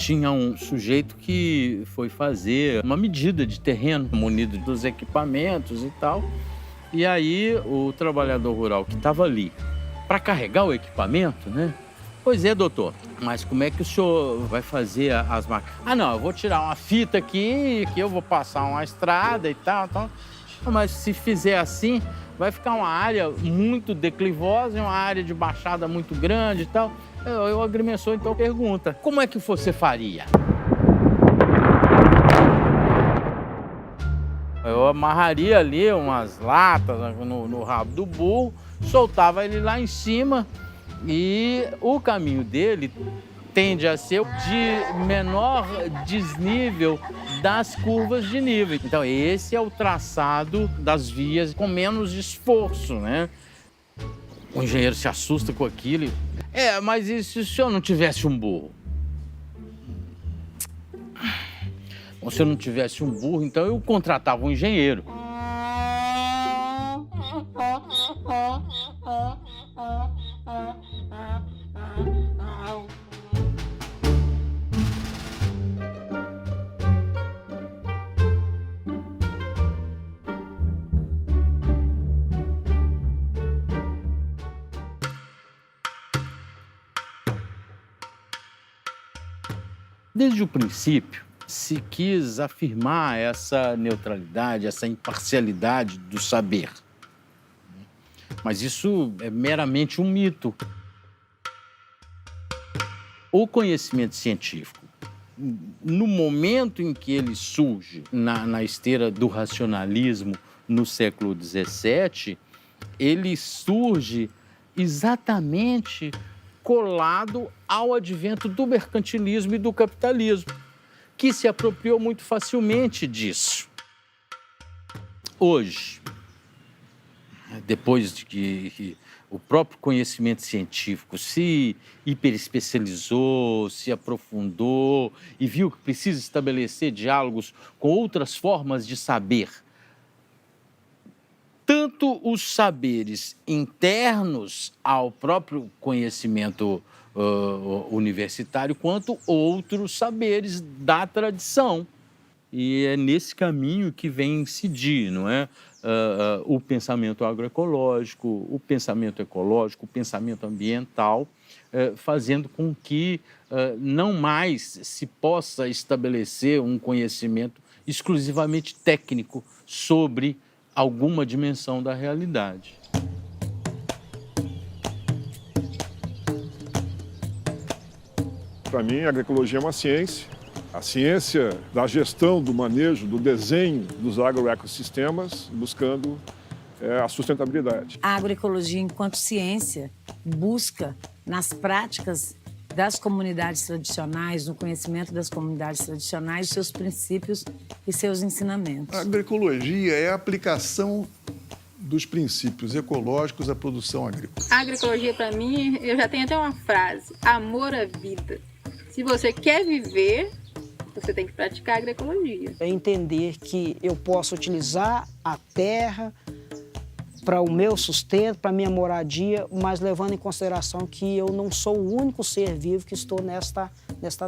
tinha um sujeito que foi fazer uma medida de terreno, munido dos equipamentos e tal. E aí o trabalhador rural que estava ali para carregar o equipamento, né? Pois é, doutor, mas como é que o senhor vai fazer as máquinas? Ah, não, eu vou tirar uma fita aqui, que eu vou passar uma estrada e tal, tal. Mas se fizer assim, vai ficar uma área muito declivosa, uma área de baixada muito grande e tal. O agrimensor, então, pergunta, como é que você faria? Eu amarraria ali umas latas no rabo do burro, soltava ele lá em cima e o caminho dele tende a ser de menor desnível das curvas de nível. Então, esse é o traçado das vias com menos esforço, né? O engenheiro se assusta com aquilo. Mas e se o senhor não tivesse um burro? Bom, se eu não tivesse um burro, então eu contratava um engenheiro. Desde o princípio, se quis afirmar essa neutralidade, essa imparcialidade do saber. Mas isso é meramente um mito. O conhecimento científico, no momento em que ele surge na esteira do racionalismo no século XVII, ele surge exatamente colado ao advento do mercantilismo e do capitalismo, que se apropriou muito facilmente disso. Hoje, depois de que o próprio conhecimento científico se hiperespecializou, se aprofundou e viu que precisa estabelecer diálogos com outras formas de saber, tanto os saberes internos ao próprio conhecimento universitário, quanto outros saberes da tradição. E é nesse caminho que vem incidir, não é? O pensamento agroecológico, o pensamento ecológico, o pensamento ambiental, fazendo com que não mais se possa estabelecer um conhecimento exclusivamente técnico sobre alguma dimensão da realidade. Para mim, a agroecologia é uma ciência. A ciência da gestão, do manejo, do desenho dos agroecossistemas, buscando a sustentabilidade. A agroecologia, enquanto ciência, busca nas práticas das comunidades tradicionais, no conhecimento das comunidades tradicionais, seus princípios e seus ensinamentos. A agroecologia é a aplicação dos princípios ecológicos à produção agrícola. A agroecologia, para mim, eu já tenho até uma frase: amor à vida. Se você quer viver, você tem que praticar a agroecologia. É entender que eu posso utilizar a terra para o meu sustento, para a minha moradia, mas levando em consideração que eu não sou o único ser vivo que estou nesta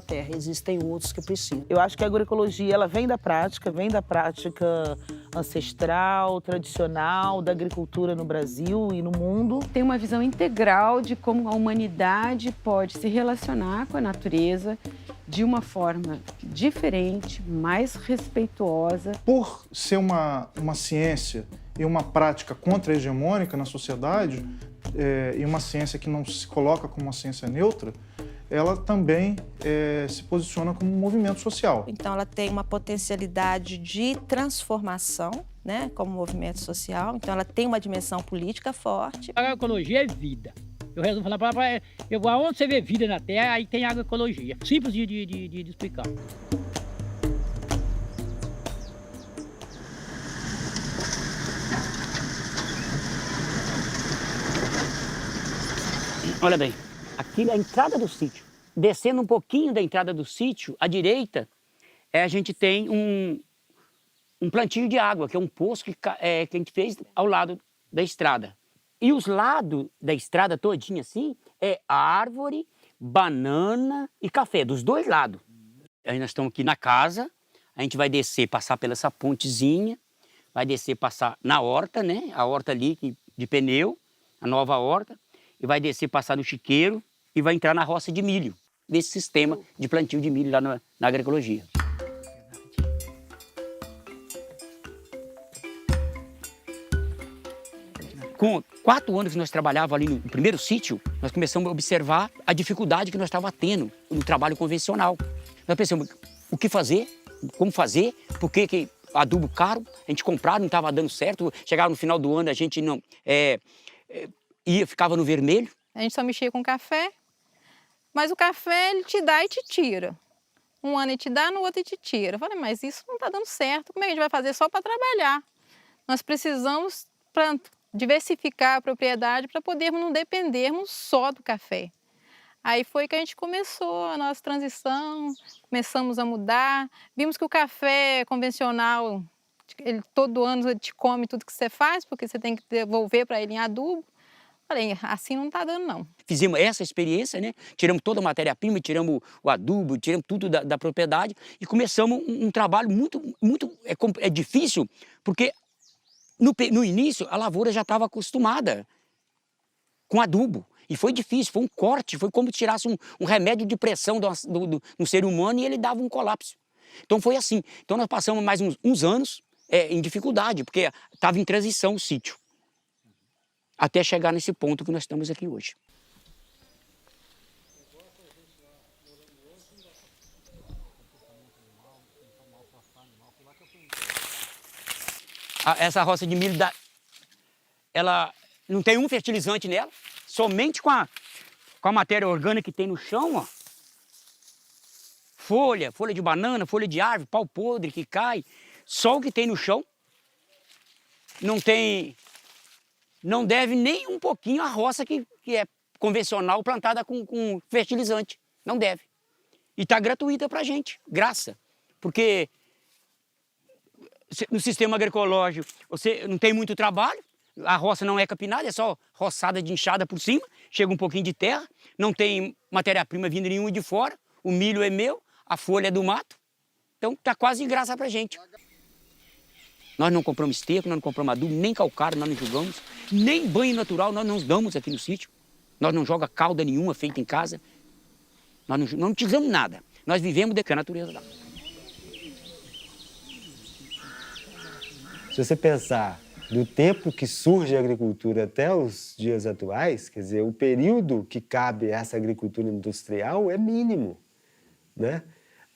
terra. Existem outros que precisam. Eu acho que a agroecologia ela vem da prática ancestral, tradicional, da agricultura no Brasil e no mundo. Tem uma visão integral de como a humanidade pode se relacionar com a natureza de uma forma diferente, mais respeitosa. Por ser uma ciência e uma prática contra-hegemônica na sociedade, e uma ciência que não se coloca como uma ciência neutra, ela também se posiciona como um movimento social. Então ela tem uma potencialidade de transformação, né, como movimento social, então ela tem uma dimensão política forte. A agroecologia é vida. Eu resolvo falar para aonde você vê vida na Terra, aí tem agroecologia. Simples de explicar. Olha bem, aqui é a entrada do sítio. Descendo um pouquinho da entrada do sítio, à direita, a gente tem um plantio de água, que é um poço que a gente fez ao lado da estrada. E os lados da estrada todinha assim, é árvore, banana e café, dos dois lados. Aí nós estamos aqui na casa, a gente vai descer, passar pela essa pontezinha, vai descer, passar na horta, né? A horta ali de pneu, a nova horta, e vai descer, passar no chiqueiro e vai entrar na roça de milho, nesse sistema de plantio de milho lá na agroecologia. Com 4 anos que nós trabalhávamos ali no primeiro sítio, nós começamos a observar a dificuldade que nós estávamos tendo no trabalho convencional. Nós pensamos, o que fazer? Como fazer? Por que adubo caro? A gente comprava, não estava dando certo. Chegava no final do ano, a gente não ficava no vermelho. A gente só mexia com café, mas o café ele te dá e te tira. Um ano ele te dá, no outro ele te tira. Eu falei, mas isso não está dando certo. Como é que a gente vai fazer só para trabalhar? Nós precisamos diversificar a propriedade para podermos não dependermos só do café. Aí foi que a gente começou a nossa transição, começamos a mudar, vimos que o café convencional, ele todo ano ele te come tudo que você faz, porque você tem que devolver para ele em adubo. Falei, assim não está dando não. Fizemos essa experiência, né? Tiramos toda a matéria-prima, tiramos o adubo, tiramos tudo da propriedade e começamos um trabalho muito difícil, porque no início, a lavoura já estava acostumada com adubo. E foi difícil, foi um corte, foi como se tirasse um remédio de pressão no ser humano e ele dava um colapso. Então foi assim. Então nós passamos mais uns anos em dificuldade, porque estava em transição o sítio. Até chegar nesse ponto que nós estamos aqui hoje. Essa roça de milho, ela não tem um fertilizante nela, somente com a matéria orgânica que tem no chão, ó. Folha de banana, folha de árvore, pau podre que cai, só o que tem no chão. Não deve nem um pouquinho a roça que é convencional plantada com fertilizante, não deve. E está gratuita para a gente, graça, porque no sistema agroecológico você não tem muito trabalho, a roça não é capinada, é só roçada de enxada por cima, chega um pouquinho de terra, não tem matéria-prima vindo nenhuma de fora, o milho é meu, a folha é do mato, então está quase de graça para a gente. Nós não compramos esterco, nós não compramos adubo, nem calcário nós não jogamos, nem banho natural nós não damos aqui no sítio, nós não jogamos calda nenhuma feita em casa, nós não utilizamos nada, nós vivemos do que a natureza dá. Se você pensar do tempo que surge a agricultura até os dias atuais, quer dizer, o período que cabe a essa agricultura industrial é mínimo, né?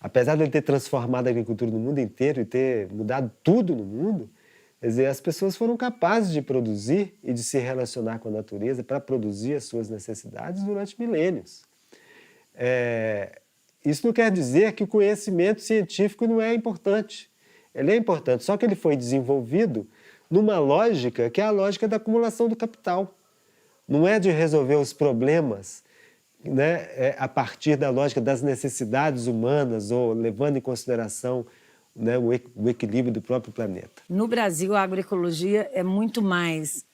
Apesar de ele ter transformado a agricultura no mundo inteiro e ter mudado tudo no mundo, quer dizer, as pessoas foram capazes de produzir e de se relacionar com a natureza para produzir as suas necessidades durante milênios. Isso não quer dizer que o conhecimento científico não é importante. Ele é importante, só que ele foi desenvolvido numa lógica que é a lógica da acumulação do capital. Não é de resolver os problemas, né, a partir da lógica das necessidades humanas ou levando em consideração, né, o equilíbrio do próprio planeta. No Brasil, a agroecologia é muito mais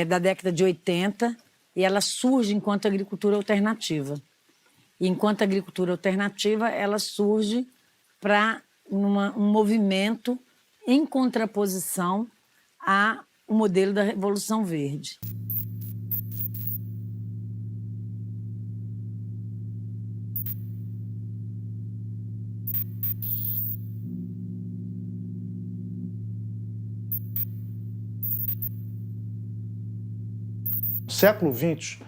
da década de 80 e ela surge enquanto agricultura alternativa. E enquanto agricultura alternativa, ela surge para um movimento em contraposição ao modelo da Revolução Verde. No século XX,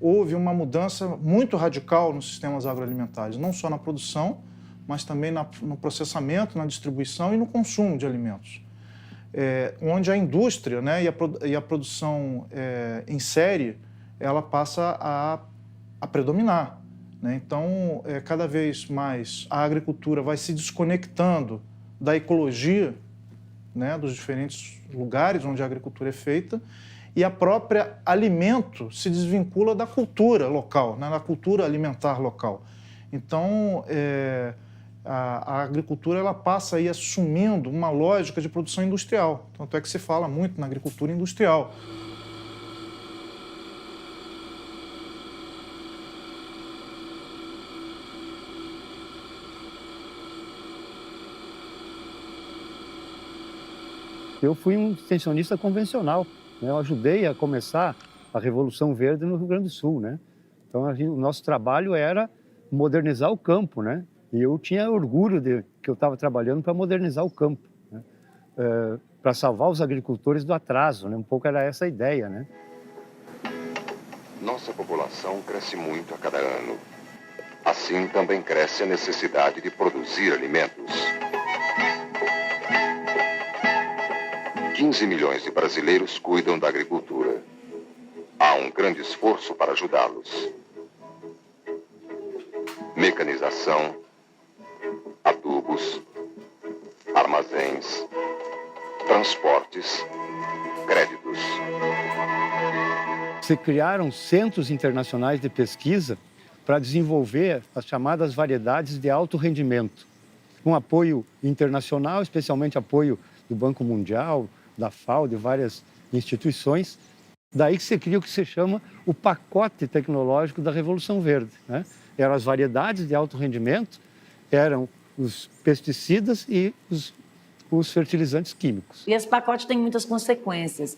houve uma mudança muito radical nos sistemas agroalimentares, não só na produção, mas também no processamento, na distribuição e no consumo de alimentos. Onde a indústria, né, e a produção em série, ela passa a predominar, né? Então, cada vez mais a agricultura vai se desconectando da ecologia, né, dos diferentes lugares onde a agricultura é feita, e a própria alimento se desvincula da cultura local, né, da cultura alimentar local. Então, a agricultura ela passa aí assumindo uma lógica de produção industrial. Tanto é que se fala muito na agricultura industrial. porque eu fui um extensionista convencional, né? Eu ajudei a começar a Revolução Verde no Rio Grande do Sul, né? Então, o nosso trabalho era modernizar o campo, né? E eu tinha orgulho de que eu estava trabalhando para modernizar o campo, né? Para salvar os agricultores do atraso, né? Um pouco era essa a ideia, né? Nossa população cresce muito a cada ano. Assim também cresce a necessidade de produzir alimentos. 15 milhões de brasileiros cuidam da agricultura. Há um grande esforço para ajudá-los. Mecanização, adubos, armazéns, transportes, créditos. Se criaram centros internacionais de pesquisa para desenvolver as chamadas variedades de alto rendimento, com apoio internacional, especialmente apoio do Banco Mundial, da FAO, de várias instituições. Daí que se cria o que se chama o pacote tecnológico da Revolução Verde, né? Eram as variedades de alto rendimento, eram os pesticidas e os fertilizantes químicos. E esse pacote tem muitas consequências.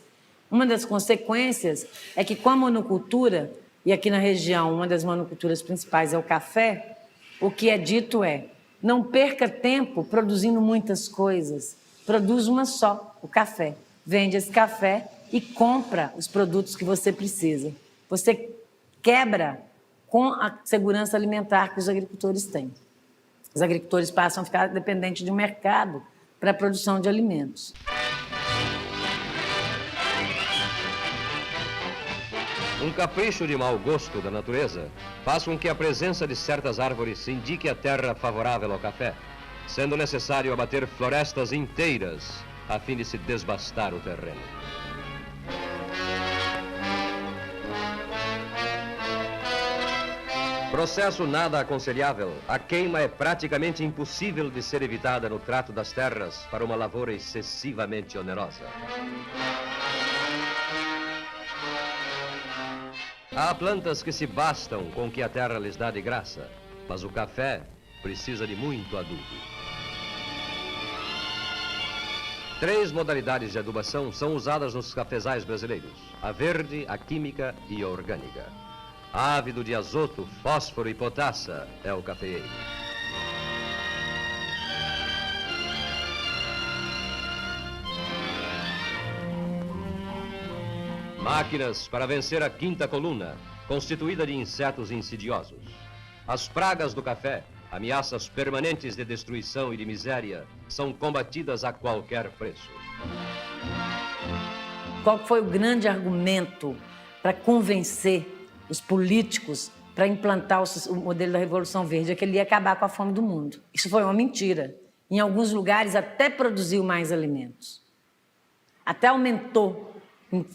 Uma das consequências é que com a monocultura, e aqui na região uma das monoculturas principais é o café, o que é dito é, não perca tempo produzindo muitas coisas, produz uma só, o café. Vende esse café e compra os produtos que você precisa. Você quebra com a segurança alimentar que os agricultores têm. Os agricultores passam a ficar dependentes de um mercado para a produção de alimentos. Um capricho de mau gosto da natureza faz com que a presença de certas árvores indique a terra favorável ao café, sendo necessário abater florestas inteiras a fim de se desbastar o terreno. Processo nada aconselhável, a queima é praticamente impossível de ser evitada no trato das terras para uma lavoura excessivamente onerosa. Há plantas que se bastam com o que a terra lhes dá de graça, mas o café precisa de muito adubo. 3 modalidades de adubação são usadas nos cafezais brasileiros: a verde, a química e a orgânica. Ávido de azoto, fósforo e potassa é o cafeeiro. Máquinas para vencer a quinta coluna, constituída de insetos insidiosos. As pragas do café, ameaças permanentes de destruição e de miséria, são combatidas a qualquer preço. Qual foi o grande argumento para convencer os políticos para implantar o modelo da Revolução Verde? É que ele ia acabar com a fome do mundo. Isso foi uma mentira. Em alguns lugares até produziu mais alimentos. Até aumentou em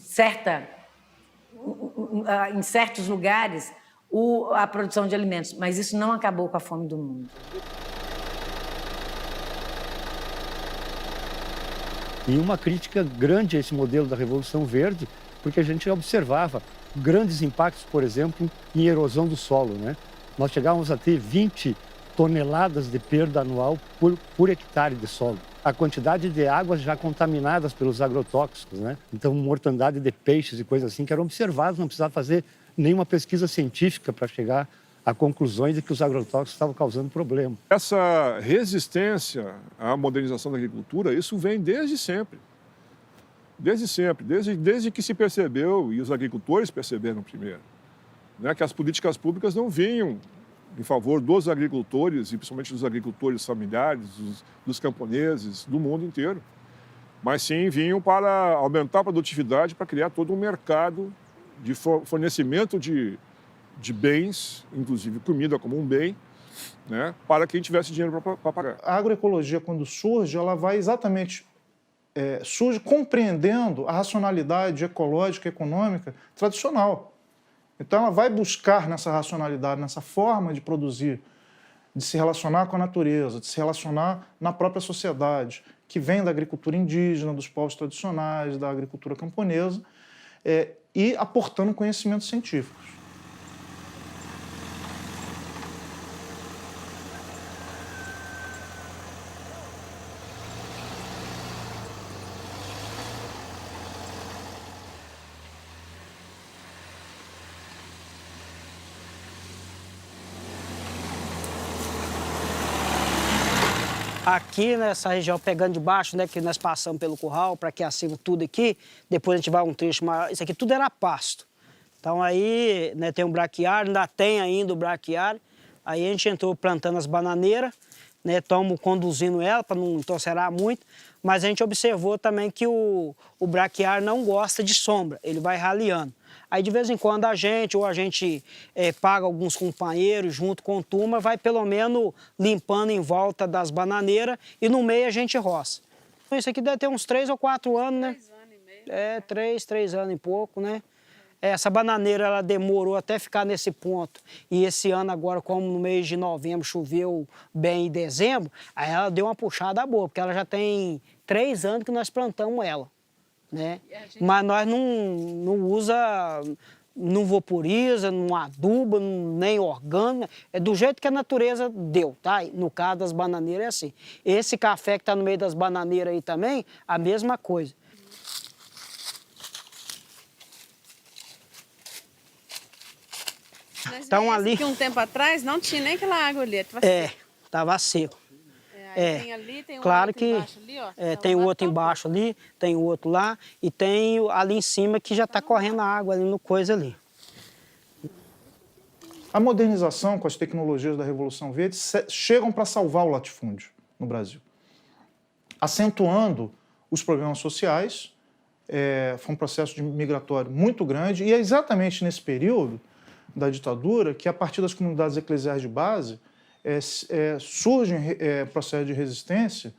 certos lugares a produção de alimentos, mas isso não acabou com a fome do mundo. E uma crítica grande a esse modelo da Revolução Verde, porque a gente observava grandes impactos, por exemplo, em erosão do solo, né? Nós chegávamos a ter 20 toneladas de perda anual por hectare de solo. A quantidade de águas já contaminadas pelos agrotóxicos, né? Então, mortandade de peixes e coisas assim que eram observadas, não precisava fazer nenhuma pesquisa científica para chegar a conclusões de que os agrotóxicos estavam causando problema. Essa resistência à modernização da agricultura, isso vem desde sempre. Desde sempre, desde que se percebeu, e os agricultores perceberam primeiro, né, que as políticas públicas não vinham em favor dos agricultores, e principalmente dos agricultores familiares, dos camponeses, do mundo inteiro, mas sim vinham para aumentar a produtividade, para criar todo um mercado de fornecimento de bens, inclusive comida como um bem, né, para quem tivesse dinheiro para pagar. A agroecologia, quando surge, ela vai exatamente... surge compreendendo a racionalidade ecológica e econômica tradicional. Então, ela vai buscar nessa racionalidade, nessa forma de produzir, de se relacionar com a natureza, de se relacionar na própria sociedade, que vem da agricultura indígena, dos povos tradicionais, da agricultura camponesa, e aportando conhecimentos científicos. Aqui nessa região, pegando de baixo, né, que nós passamos pelo curral, para que acima tudo aqui, depois a gente vai um trecho maior, isso aqui tudo era pasto. Então aí, né, tem um braquiário, ainda tem ainda o braquiário, aí a gente entrou plantando as bananeiras, né, estamos conduzindo ela para não entorcerar muito, mas a gente observou também que o braquiário não gosta de sombra, ele vai raleando. Aí, de vez em quando, a gente paga alguns companheiros junto com a turma, vai pelo menos limpando em volta das bananeiras e no meio a gente roça. Isso aqui deve ter uns 3 ou 4 anos, né? 3 anos e meio. É, 3 anos e pouco, né? Essa bananeira, ela demorou até ficar nesse ponto. E esse ano agora, como no mês de novembro choveu bem em dezembro, aí ela deu uma puxada boa, porque ela já tem 3 anos que nós plantamos ela. Né? Mas nós não usa, não vaporiza, não aduba, nem orgânico, é do jeito que a natureza deu, tá? No caso das bananeiras é assim. Esse café que está no meio das bananeiras aí também, a mesma coisa. Então ali... que um tempo atrás não tinha nem aquela água ali, estava seco. Tem ali, tem claro outro que embaixo ali, ó. Tem o outro embaixo ali, tem o outro lá e tem ali em cima que já está correndo a água ali no coisa ali. A modernização com as tecnologias da Revolução Verde chegam para salvar o latifúndio no Brasil, acentuando os programas sociais. Foi um processo migratório muito grande e é exatamente nesse período da ditadura que, a partir das comunidades eclesiais de base, surgem processos de resistência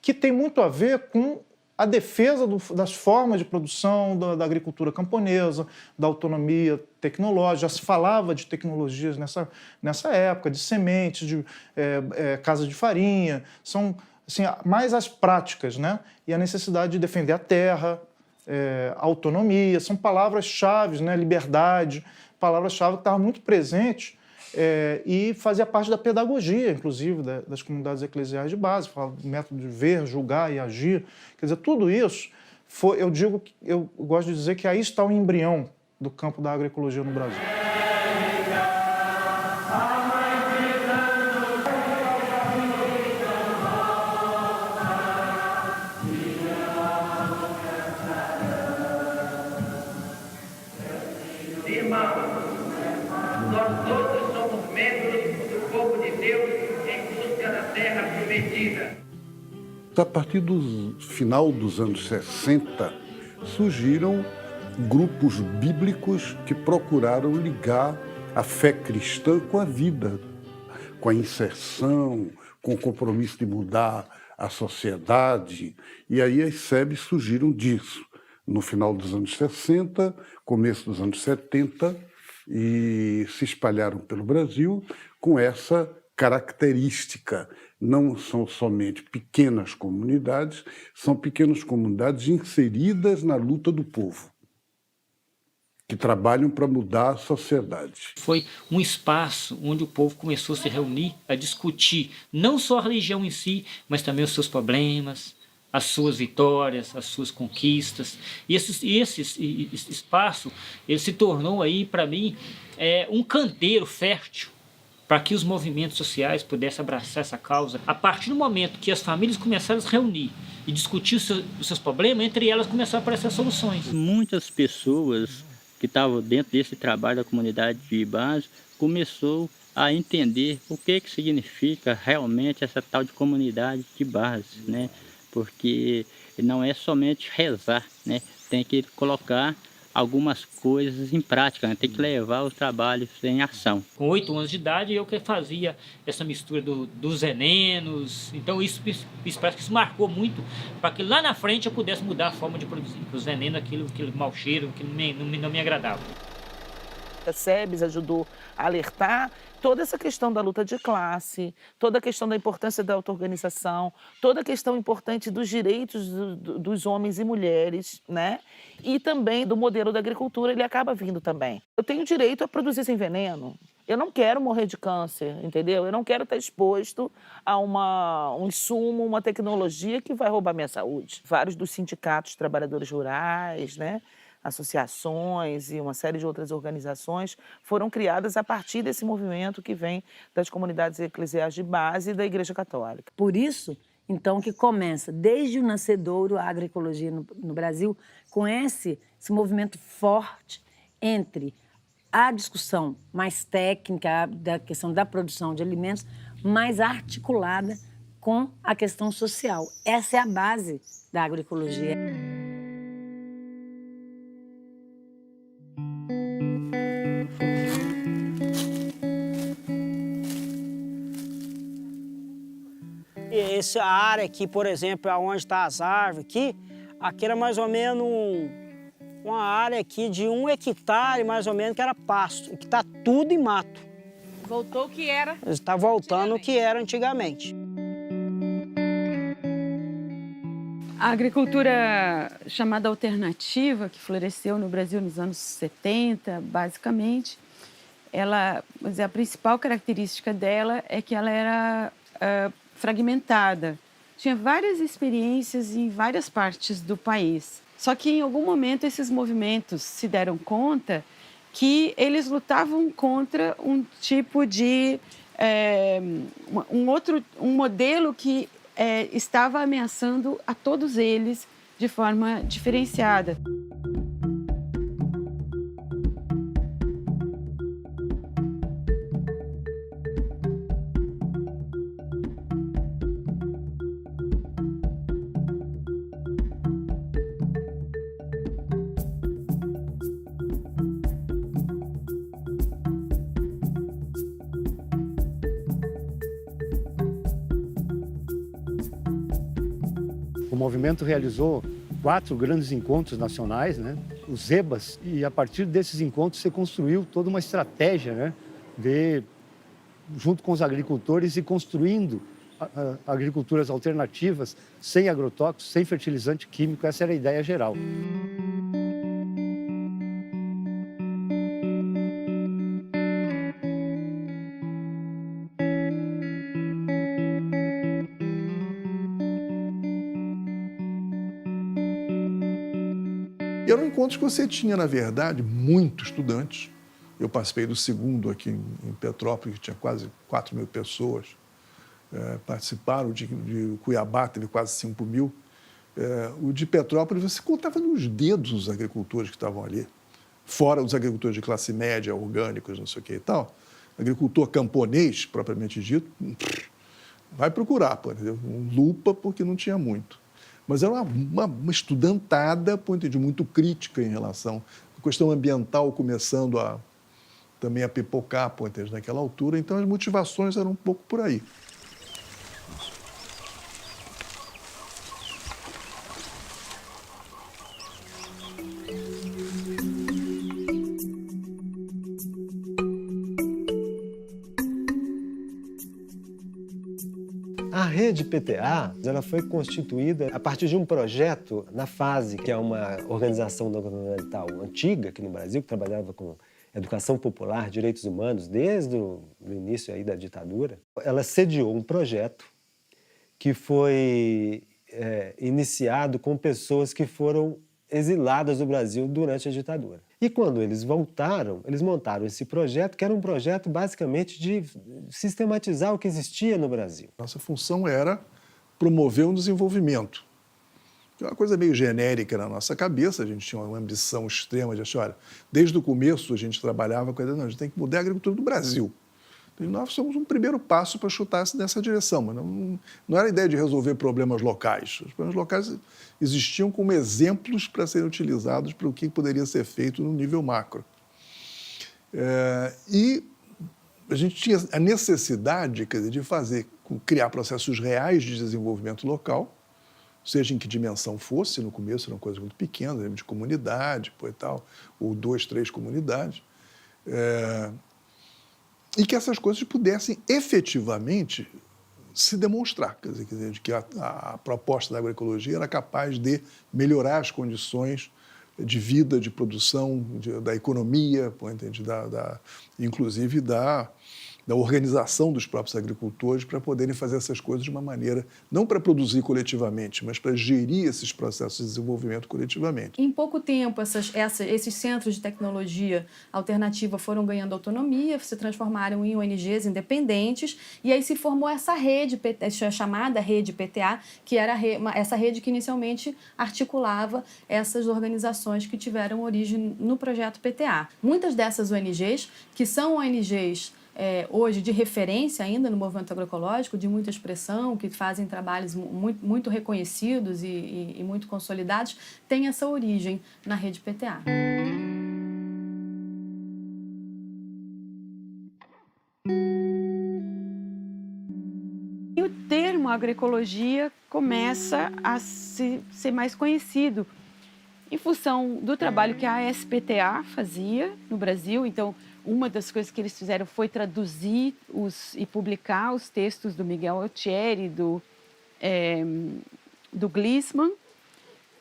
que tem muito a ver com a defesa das formas de produção da agricultura camponesa, da autonomia tecnológica. Já se falava de tecnologias nessa época, de sementes, de casa de farinha, são assim, mais as práticas, né? E a necessidade de defender a terra, autonomia, são palavras-chave, né? Liberdade, palavras-chave que estavam muito presentes e fazia parte da pedagogia, inclusive, das comunidades eclesiais de base, fala do método de ver, julgar e agir. Quer dizer, tudo isso, eu gosto de dizer que aí está o embrião do campo da agroecologia no Brasil. Nós todos somos membros do povo de Deus em busca da terra prometida. A partir do final dos anos 60, surgiram grupos bíblicos que procuraram ligar a fé cristã com a vida, com a inserção, com o compromisso de mudar a sociedade. E aí as SEBs surgiram disso, no final dos anos 60, começo dos anos 70, e se espalharam pelo Brasil com essa característica. Não são somente pequenas comunidades, são pequenas comunidades inseridas na luta do povo, que trabalham para mudar a sociedade. Foi um espaço onde o povo começou a se reunir, a discutir não só a religião em si, mas também os seus problemas, as suas vitórias, as suas conquistas. E esse espaço ele se tornou aí, para mim, um canteiro fértil para que os movimentos sociais pudessem abraçar essa causa. A partir do momento que as famílias começaram a se reunir e discutir os seus problemas, entre elas começaram a aparecer soluções. Muitas pessoas que estavam dentro desse trabalho da comunidade de base começou a entender o que significa realmente essa tal de comunidade de base, né? Porque não é somente rezar, né? Tem que colocar algumas coisas em prática, né? Tem que levar os trabalhos em ação. Com 8 anos de idade, eu que fazia essa mistura dos venenos. Então isso parece que isso marcou muito para que lá na frente eu pudesse mudar a forma de produzir. Os venenos, aquele mau cheiro, que não me agradava. A SEBS ajudou a alertar toda essa questão da luta de classe, toda a questão da importância da auto-organização, toda a questão importante dos direitos dos homens e mulheres, né? E também do modelo da agricultura, ele acaba vindo também. Eu tenho direito a produzir sem veneno. Eu não quero morrer de câncer, entendeu? Eu não quero estar exposto a um insumo, uma tecnologia que vai roubar minha saúde. Vários dos sindicatos de trabalhadores rurais, né? associações e uma série de outras organizações foram criadas a partir desse movimento que vem das comunidades eclesiais de base da Igreja Católica. Por isso, então, que começa desde o nascedouro a agroecologia no Brasil, com esse movimento forte entre a discussão mais técnica da questão da produção de alimentos, mais articulada com a questão social. Essa é a base da agroecologia. Essa área aqui, por exemplo, onde está as árvores aqui era mais ou menos uma área aqui de 1 hectare, mais ou menos, que era pasto, que está tudo em mato. Voltou o que era? Está voltando o que era antigamente. A agricultura chamada alternativa, que floresceu no Brasil nos anos 70, basicamente, a principal característica dela é que ela era fragmentada. Tinha várias experiências em várias partes do país. Só que em algum momento esses movimentos se deram conta que eles lutavam contra um tipo de um modelo que estava ameaçando a todos eles de forma diferenciada. O movimento realizou 4 grandes encontros nacionais, né? Os EBAs, e a partir desses encontros se construiu toda uma estratégia, né? Junto com os agricultores e construindo agriculturas alternativas, sem agrotóxicos, sem fertilizante químico. Essa era a ideia geral. E eram encontros que você tinha, na verdade, muitos estudantes. Eu participei do segundo aqui em Petrópolis, que tinha quase 4 mil pessoas. Participaram de Cuiabá, teve quase 5 mil. O de Petrópolis, você contava nos dedos os agricultores que estavam ali. Fora os agricultores de classe média, orgânicos, não sei o que e tal. Agricultor camponês, propriamente dito, vai procurar, por exemplo, lupa, porque não tinha muito. Mas era uma estudantada, muito crítica em relação à questão ambiental, começando também a pipocar, naquela altura. Então, as motivações eram um pouco por aí. A rede PTA ela foi constituída a partir de um projeto na FASE, que é uma organização não governamental antiga aqui no Brasil, que trabalhava com educação popular, direitos humanos, desde o início aí da ditadura. Ela sediou um projeto que foi iniciado com pessoas que foram exiladas do Brasil durante a ditadura. E quando eles voltaram, eles montaram esse projeto, que era um projeto basicamente de sistematizar o que existia no Brasil. Nossa função era promover um desenvolvimento. É uma coisa meio genérica na nossa cabeça, a gente tinha uma ambição extrema de achar, olha, desde o começo a gente trabalhava com a ideia, não, a gente tem que mudar a agricultura do Brasil. E nós somos um primeiro passo para chutar nessa direção, mas não era a ideia de resolver problemas locais. Os problemas locais existiam como exemplos para serem utilizados para o que poderia ser feito no nível macro. E a gente tinha a necessidade, de criar processos reais de desenvolvimento local, seja em que dimensão fosse, no começo eram coisas muito pequenas, de comunidade, ou 2, 3 comunidades, e que essas coisas pudessem efetivamente se demonstrar, de que a proposta da agroecologia era capaz de melhorar as condições de vida, de produção, da economia, inclusive da da organização dos próprios agricultores para poderem fazer essas coisas de uma maneira, não para produzir coletivamente, mas para gerir esses processos de desenvolvimento coletivamente. Em pouco tempo, esses centros de tecnologia alternativa foram ganhando autonomia, se transformaram em ONGs independentes, e aí se formou essa rede, chamada Rede PTA, que era essa rede que inicialmente articulava essas organizações que tiveram origem no projeto PTA. Muitas dessas ONGs, que são ONGs hoje de referência ainda no movimento agroecológico, de muita expressão, que fazem trabalhos muito reconhecidos e muito consolidados, têm essa origem na Rede PTA. E o termo agroecologia começa a ser mais conhecido em função do trabalho que a ASPTA fazia no Brasil. Então, uma das coisas que eles fizeram foi traduzir e publicar os textos do Miguel Altieri, do Glissman,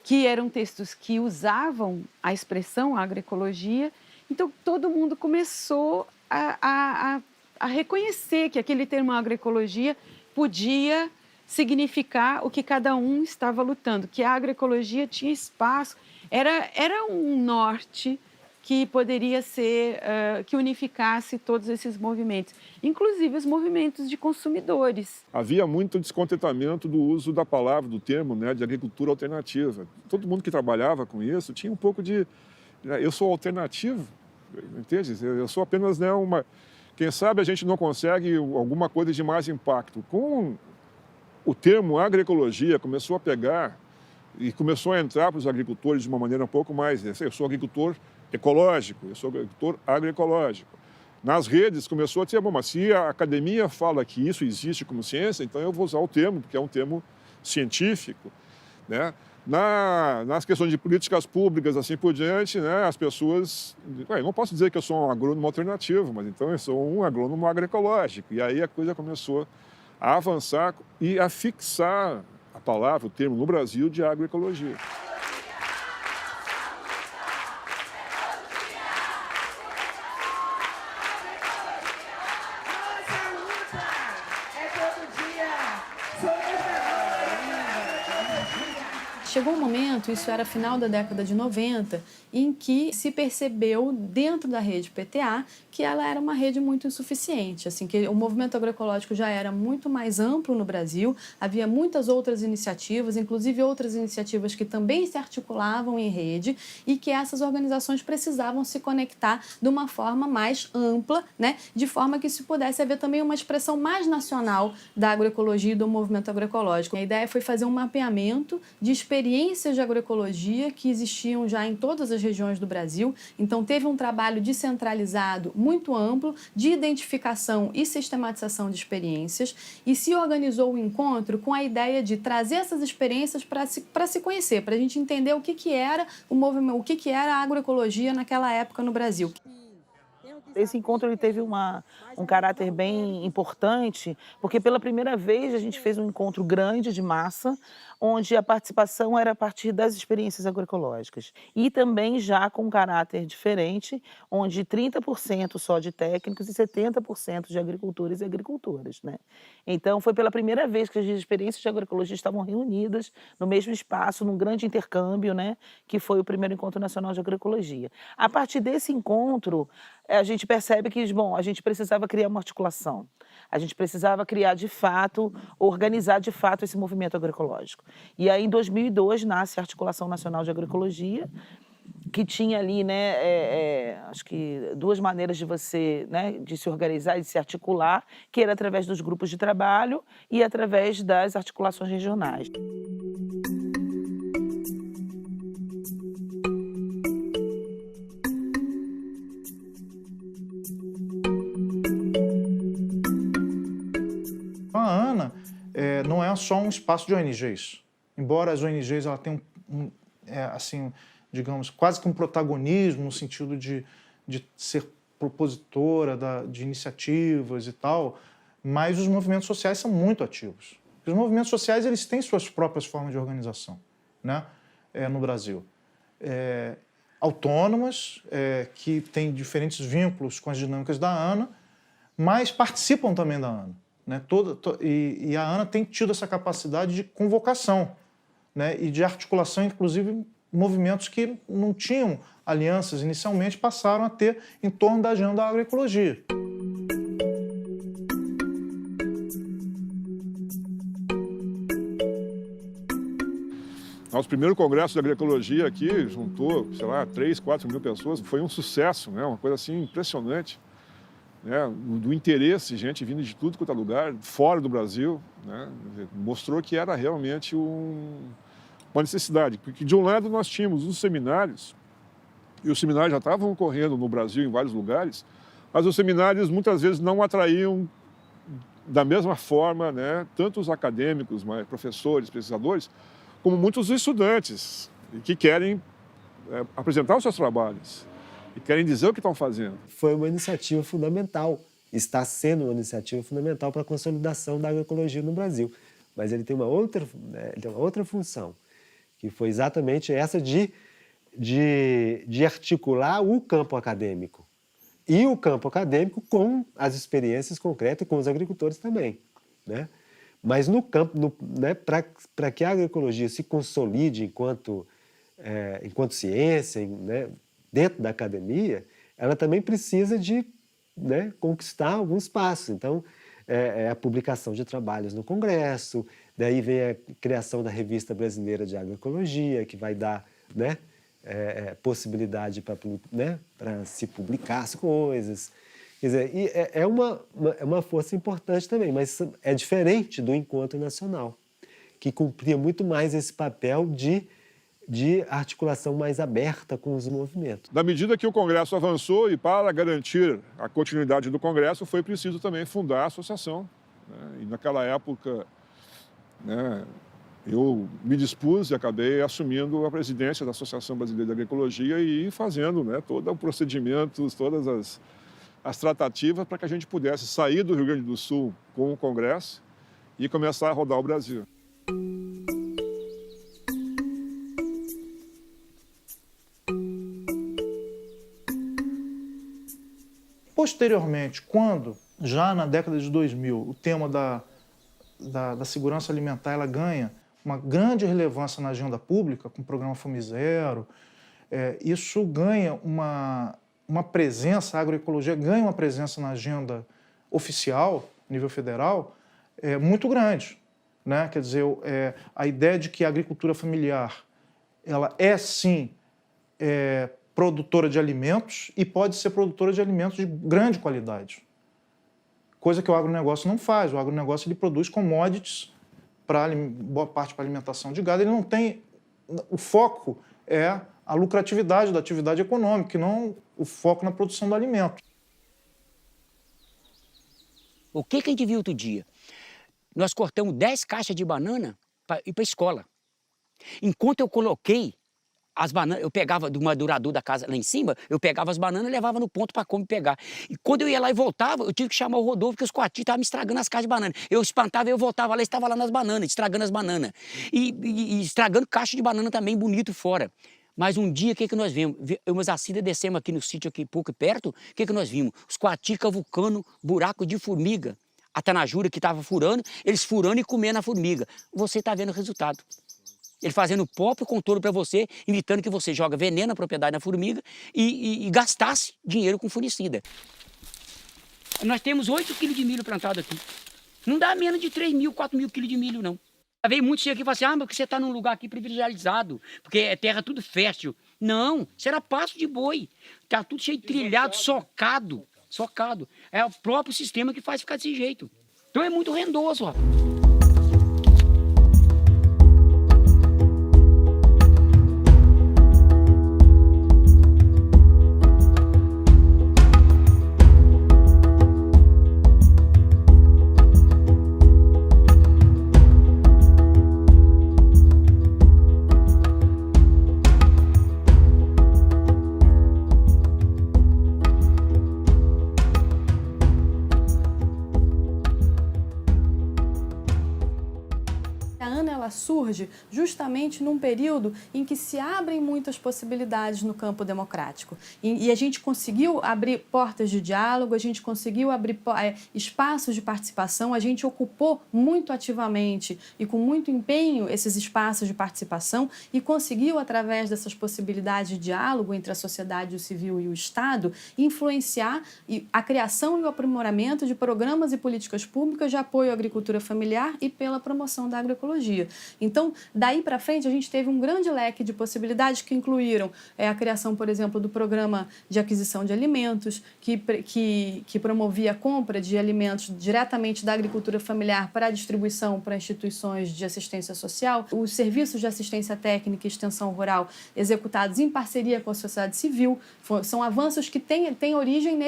que eram textos que usavam a expressão agroecologia. Então, todo mundo começou a reconhecer que aquele termo agroecologia podia significar o que cada um estava lutando, que a agroecologia tinha espaço, era um norte que poderia ser, que unificasse todos esses movimentos, inclusive os movimentos de consumidores. Havia muito descontentamento do uso da palavra, do termo, né, de agricultura alternativa. Todo mundo que trabalhava com isso tinha um pouco de... Eu sou alternativo, entende? Eu sou apenas, né, uma... Quem sabe a gente não consegue alguma coisa de mais impacto. Com o termo agroecologia começou a pegar e começou a entrar para os agricultores de uma maneira um pouco mais... Eu sou agricultor ecológico, eu sou agricultor agroecológico. Nas redes começou a dizer, bom, mas se a academia fala que isso existe como ciência, então eu vou usar o termo, porque é um termo científico, né? Nas questões de políticas públicas, assim por diante, né, as pessoas... Eu não posso dizer que eu sou um agrônomo alternativo, mas então eu sou um agrônomo agroecológico. E aí a coisa começou a avançar e a fixar a palavra, o termo no Brasil de agroecologia. Chegou um momento, isso era final da década de 90, em que se percebeu dentro da rede PTA que ela era uma rede muito insuficiente, assim, que o movimento agroecológico já era muito mais amplo no Brasil, havia muitas outras iniciativas, inclusive outras iniciativas que também se articulavam em rede e que essas organizações precisavam se conectar de uma forma mais ampla, né, de forma que se pudesse haver também uma expressão mais nacional da agroecologia e do movimento agroecológico. A ideia foi fazer um mapeamento de experiências de agroecologia que existiam já em todas as regiões do Brasil. Então, teve um trabalho descentralizado muito amplo de identificação e sistematização de experiências e se organizou o encontro com a ideia de trazer essas experiências para se conhecer, para a gente entender o que era o movimento, o que era a agroecologia naquela época no Brasil. Esse encontro ele teve um caráter bem importante, porque pela primeira vez a gente fez um encontro grande de massa, onde a participação era a partir das experiências agroecológicas. E também já com um caráter diferente, onde 30% só de técnicos e 70% de agricultores e agricultoras, né? Então foi pela primeira vez que as experiências de agroecologia estavam reunidas no mesmo espaço, num grande intercâmbio, né? Que foi o primeiro Encontro Nacional de Agroecologia. A partir desse encontro, a gente percebe que, bom, a gente precisava criar uma articulação. A gente precisava criar, de fato, organizar, de fato, esse movimento agroecológico. E aí, em 2002, nasce a Articulação Nacional de Agroecologia, que tinha ali, né, acho que duas maneiras de você, né, de se organizar e de se articular, que era através dos grupos de trabalho e através das articulações regionais. A ANA não é só um espaço de ONGs. Embora as ONGs ela tenham, assim, digamos, quase que um protagonismo no sentido de ser propositora de iniciativas e tal, mas os movimentos sociais são muito ativos. Os movimentos sociais eles têm suas próprias formas de organização, né, no Brasil. Autônomas, que têm diferentes vínculos com as dinâmicas da ANA, mas participam também da ANA, né? E a ANA tem tido essa capacidade de convocação, né? E de articulação, inclusive movimentos que não tinham alianças inicialmente passaram a ter em torno da agenda da agroecologia. Nosso primeiro congresso de agroecologia aqui juntou, sei lá, 3, 4 mil pessoas. Foi um sucesso, né? Uma coisa assim impressionante, né? Do interesse, gente vindo de tudo quanto é lugar, fora do Brasil, né? Mostrou que era realmente uma necessidade. Porque de um lado nós tínhamos os seminários, e os seminários já estavam ocorrendo no Brasil em vários lugares, mas os seminários muitas vezes não atraíam da mesma forma, né? Tanto os acadêmicos, professores, pesquisadores, como muitos estudantes que querem apresentar os seus trabalhos e querem dizer o que estão fazendo. Foi uma iniciativa fundamental, está sendo uma iniciativa fundamental para a consolidação da agroecologia no Brasil. Mas ele tem uma outra função, que foi exatamente essa de articular o campo acadêmico. E o campo acadêmico com as experiências concretas com os agricultores também, né? Mas no campo, né, para que a agroecologia se consolide enquanto ciência, né, dentro da academia, ela também precisa de, né, conquistar alguns passos. Então, a publicação de trabalhos no Congresso, daí vem a criação da Revista Brasileira de Agroecologia, que vai dar, né, possibilidade para, né, se publicar as coisas. Quer dizer, é uma força importante também, mas é diferente do Encontro Nacional, que cumpria muito mais esse papel de articulação mais aberta com os movimentos. Na medida que o Congresso avançou e para garantir a continuidade do Congresso, foi preciso também fundar a associação, né? E naquela época, né, eu me dispus e acabei assumindo a presidência da Associação Brasileira de Agroecologia e fazendo, né, todo o procedimento, todas as tratativas para que a gente pudesse sair do Rio Grande do Sul com o Congresso e começar a rodar o Brasil. Posteriormente, quando, já na década de 2000, o tema da segurança alimentar ela ganha uma grande relevância na agenda pública, com o programa Fome Zero, isso ganha uma presença, a agroecologia ganha uma presença na agenda oficial, nível federal, muito grande, né? Quer dizer, a ideia de que a agricultura familiar ela é, sim, produtora de alimentos e pode ser produtora de alimentos de grande qualidade. Coisa que o agronegócio não faz. O agronegócio ele produz commodities, boa parte para alimentação de gado. Ele não tem... O foco é a lucratividade da atividade econômica, e não o foco na produção do alimento. O que a gente viu outro dia? Nós cortamos 10 caixas de banana para ir para a escola. Enquanto eu coloquei as bananas, eu pegava do madurador da casa lá em cima, eu pegava as bananas e levava no ponto para como pegar. E quando eu ia lá e voltava, eu tive que chamar o Rodolfo, porque os coatis estavam me estragando as caixas de banana. Eu espantava e eu voltava lá e estava lá nas bananas, estragando as bananas. E estragando caixa de banana também bonito fora. Mas um dia, o que nós vimos? Eu e meus Acida descemos aqui no sítio, aqui pouco perto, o que nós vimos? Os coatis cavucando buraco de formiga. A tanajura que estava furando, eles furando e comendo a formiga. Você está vendo o resultado. Ele fazendo o próprio controle para você, evitando que você joga veneno na propriedade da formiga e gastasse dinheiro com fungicida. Nós temos 8 quilos de milho plantado aqui. Não dá menos de 3 mil, 4 mil quilos de milho, não. Veio muitos aqui e falaram assim, mas você está num lugar aqui privilegiado, porque é terra tudo fértil. Não, isso era pasto de boi. Está tudo cheio de trilhado, socado. É o próprio sistema que faz ficar desse jeito. Então é muito rendoso, ó. A ANA ela surge justamente num período em que se abrem muitas possibilidades no campo democrático. E a gente conseguiu abrir portas de diálogo, a gente conseguiu abrir espaços de participação, a gente ocupou muito ativamente e com muito empenho esses espaços de participação e conseguiu, através dessas possibilidades de diálogo entre a sociedade civil e o Estado, influenciar a criação e o aprimoramento de programas e políticas públicas de apoio à agricultura familiar e pela promoção da agroecologia. Então, daí para frente, a gente teve um grande leque de possibilidades que incluíram a criação, por exemplo, do programa de aquisição de alimentos, que promovia a compra de alimentos diretamente da agricultura familiar para a distribuição para instituições de assistência social, os serviços de assistência técnica e extensão rural executados em parceria com a sociedade civil, são avanços que têm origem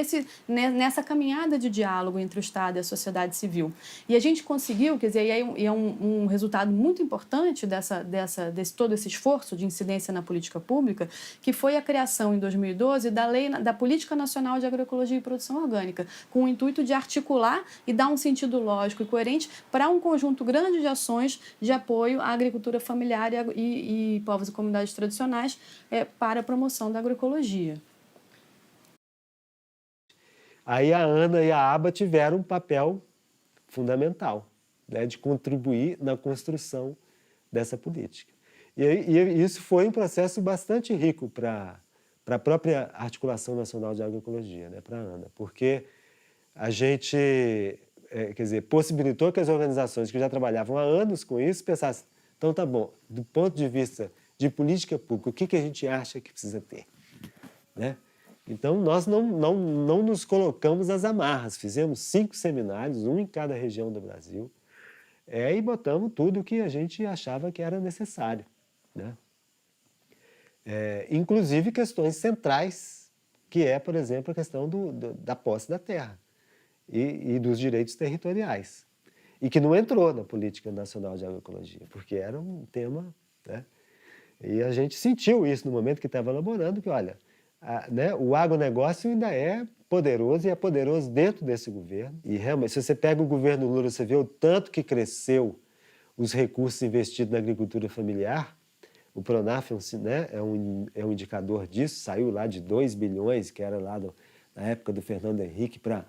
nessa caminhada de diálogo entre o Estado e a sociedade civil. E a gente conseguiu, quer dizer, e é um resultado muito importante desse todo esse esforço de incidência na política pública, que foi a criação em 2012 da Política Nacional de Agroecologia e Produção Orgânica, com o intuito de articular e dar um sentido lógico e coerente para um conjunto grande de ações de apoio à agricultura familiar e povos e comunidades tradicionais para a promoção da agroecologia. Aí a ANA e a ABA tiveram um papel fundamental, né, de contribuir na construção dessa política. E isso foi um processo bastante rico para a própria Articulação Nacional de Agroecologia, né, para a ANA, porque a gente possibilitou que as organizações que já trabalhavam há anos com isso pensassem, então tá bom, do ponto de vista de política pública, o que a gente acha que precisa ter? Né? Então, nós não nos colocamos às amarras, fizemos 5 seminários, um em cada região do Brasil, e botamos tudo o que a gente achava que era necessário, né? Inclusive questões centrais, que é, por exemplo, a questão da posse da terra e dos direitos territoriais, e que não entrou na Política Nacional de Agroecologia, porque era um tema, né? E a gente sentiu isso no momento que estava elaborando, que, olha, né, o agronegócio ainda é poderoso e é poderoso dentro desse governo. E realmente, se você pega o governo Lula, você vê o tanto que cresceu os recursos investidos na agricultura familiar. O Pronaf, né, é um indicador disso, saiu lá de 2 bilhões, que era lá na época do Fernando Henrique, para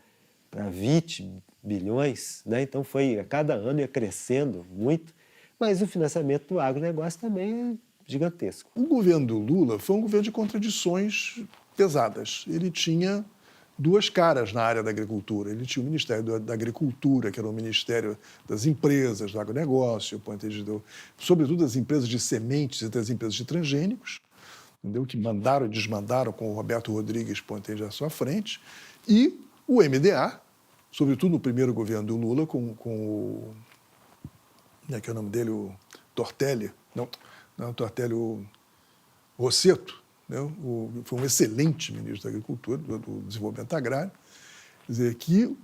20 bilhões. Né? Então, a cada ano ia crescendo muito, mas o financiamento do agronegócio também é gigantesco. O governo do Lula foi um governo de contradições pesadas. Ele tinha 2 caras na área da agricultura. Ele tinha o Ministério da Agricultura, que era o Ministério das Empresas, do agronegócio, sobretudo das empresas de sementes e das empresas de transgênicos, entendeu? Que mandaram e desmandaram com o Roberto Rodrigues à sua frente, e o MDA, sobretudo no primeiro governo do Lula, com o... Como é que é o nome dele? O Tortelli. Não, Tortelli, o Rossetto, né? Foi um excelente ministro da Agricultura, do Desenvolvimento Agrário. Quer dizer, que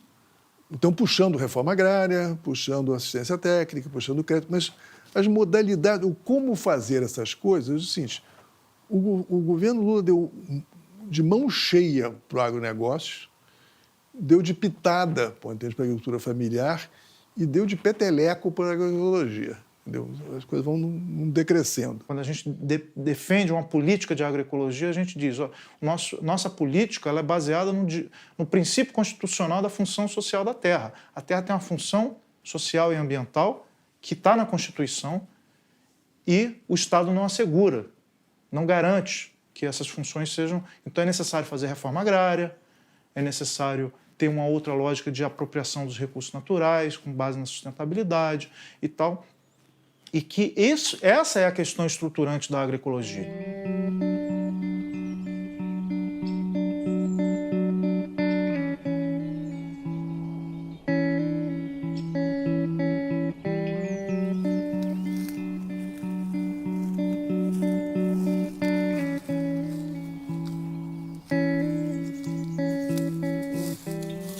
estão puxando reforma agrária, puxando assistência técnica, puxando crédito, mas as modalidades, o como fazer essas coisas, é o seguinte, o governo Lula deu de mão cheia para o agronegócio, deu de pitada para a agricultura familiar e deu de peteleco para a agroecologia. Entendeu? As coisas vão decrescendo. Quando a gente defende uma política de agroecologia, a gente diz, nossa política ela é baseada no princípio constitucional da função social da terra. A terra tem uma função social e ambiental que está na Constituição e o Estado não assegura, não garante que essas funções sejam... Então é necessário fazer reforma agrária, é necessário ter uma outra lógica de apropriação dos recursos naturais, com base na sustentabilidade e tal. E que essa é a questão estruturante da agroecologia.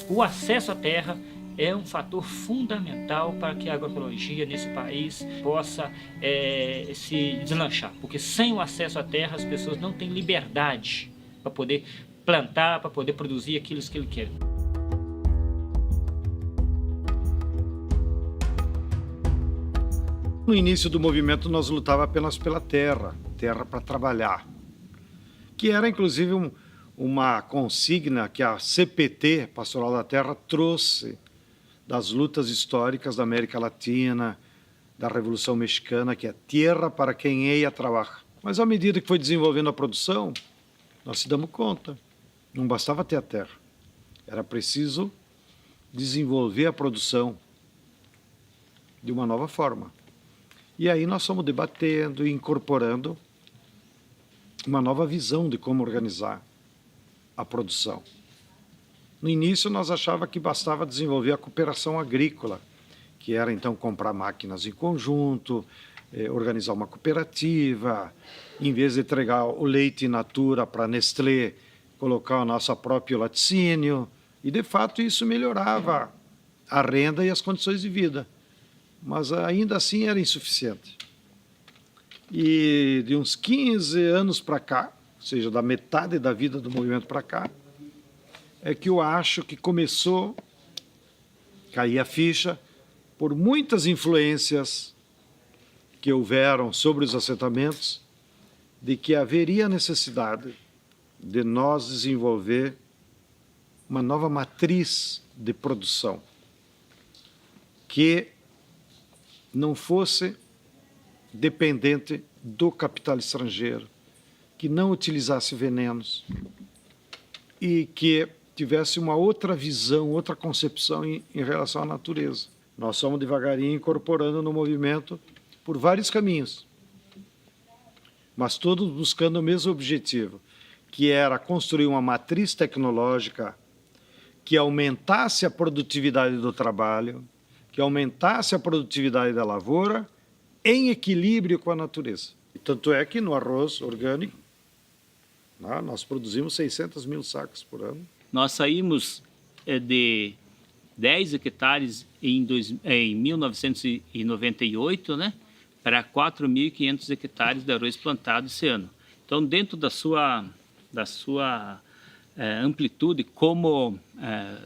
O acesso à terra é um fator fundamental para que a agroecologia nesse país possa se deslanchar. Porque sem o acesso à terra, as pessoas não têm liberdade para poder plantar, para poder produzir aquilo que ele quer. No início do movimento, nós lutávamos apenas pela terra para trabalhar, que era, inclusive, uma consigna que a CPT, Pastoral da Terra, trouxe das lutas históricas da América Latina, da Revolução Mexicana, que é terra para quem ia trabalhar. Mas, à medida que foi desenvolvendo a produção, nós se damos conta, não bastava ter a terra, era preciso desenvolver a produção de uma nova forma. E aí nós fomos debatendo e incorporando uma nova visão de como organizar a produção. No início, nós achávamos que bastava desenvolver a cooperação agrícola, que era, então, comprar máquinas em conjunto, organizar uma cooperativa, em vez de entregar o leite in natura para a Nestlé, colocar o nosso próprio laticínio. E, de fato, isso melhorava a renda e as condições de vida. Mas, ainda assim, era insuficiente. E, de uns 15 anos para cá, ou seja, da metade da vida do movimento para cá, é que eu acho que começou a cair a ficha por muitas influências que houveram sobre os assentamentos, de que haveria necessidade de nós desenvolver uma nova matriz de produção que não fosse dependente do capital estrangeiro, que não utilizasse venenos e que tivesse uma outra visão, outra concepção em relação à natureza. Nós somos devagarinho incorporando no movimento por vários caminhos, mas todos buscando o mesmo objetivo, que era construir uma matriz tecnológica que aumentasse a produtividade do trabalho, que aumentasse a produtividade da lavoura em equilíbrio com a natureza. E tanto é que no arroz orgânico, nós produzimos 600 mil sacos por ano. Nós saímos de 10 hectares em 1998, né, para 4.500 hectares de arroz plantado esse ano. Então, dentro da sua amplitude, como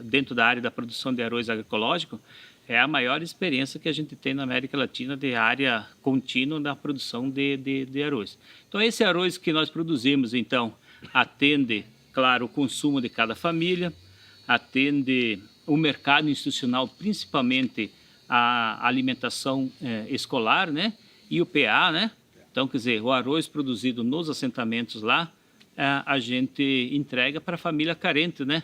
dentro da área da produção de arroz agroecológico, é a maior experiência que a gente tem na América Latina de área contínua da produção de arroz. Então, esse arroz que nós produzimos, então, atende, claro, o consumo de cada família, atende o mercado institucional, principalmente a alimentação escolar, né? E o PA, né? Então, quer dizer, o arroz produzido nos assentamentos lá, a gente entrega para a família carente, né?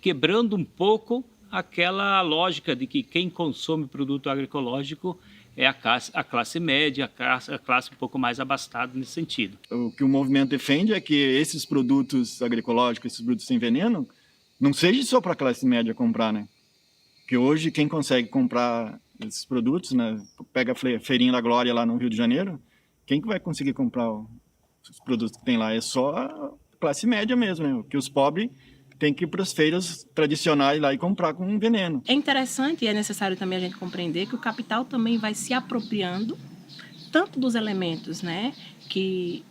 Quebrando um pouco aquela lógica de que quem consome produto agroecológico é a classe média, a classe um pouco mais abastada nesse sentido. O que o movimento defende é que esses produtos agroecológicos, esses produtos sem veneno, não seja só para a classe média comprar, né? Porque hoje quem consegue comprar esses produtos, né? Pega a Feirinha da Glória lá no Rio de Janeiro, quem que vai conseguir comprar os produtos que tem lá? É só a classe média mesmo, né? Porque os pobres têm que ir para as feiras tradicionais lá e comprar com veneno. É interessante e é necessário também a gente compreender que o capital também vai se apropriando tanto dos elementos, né, que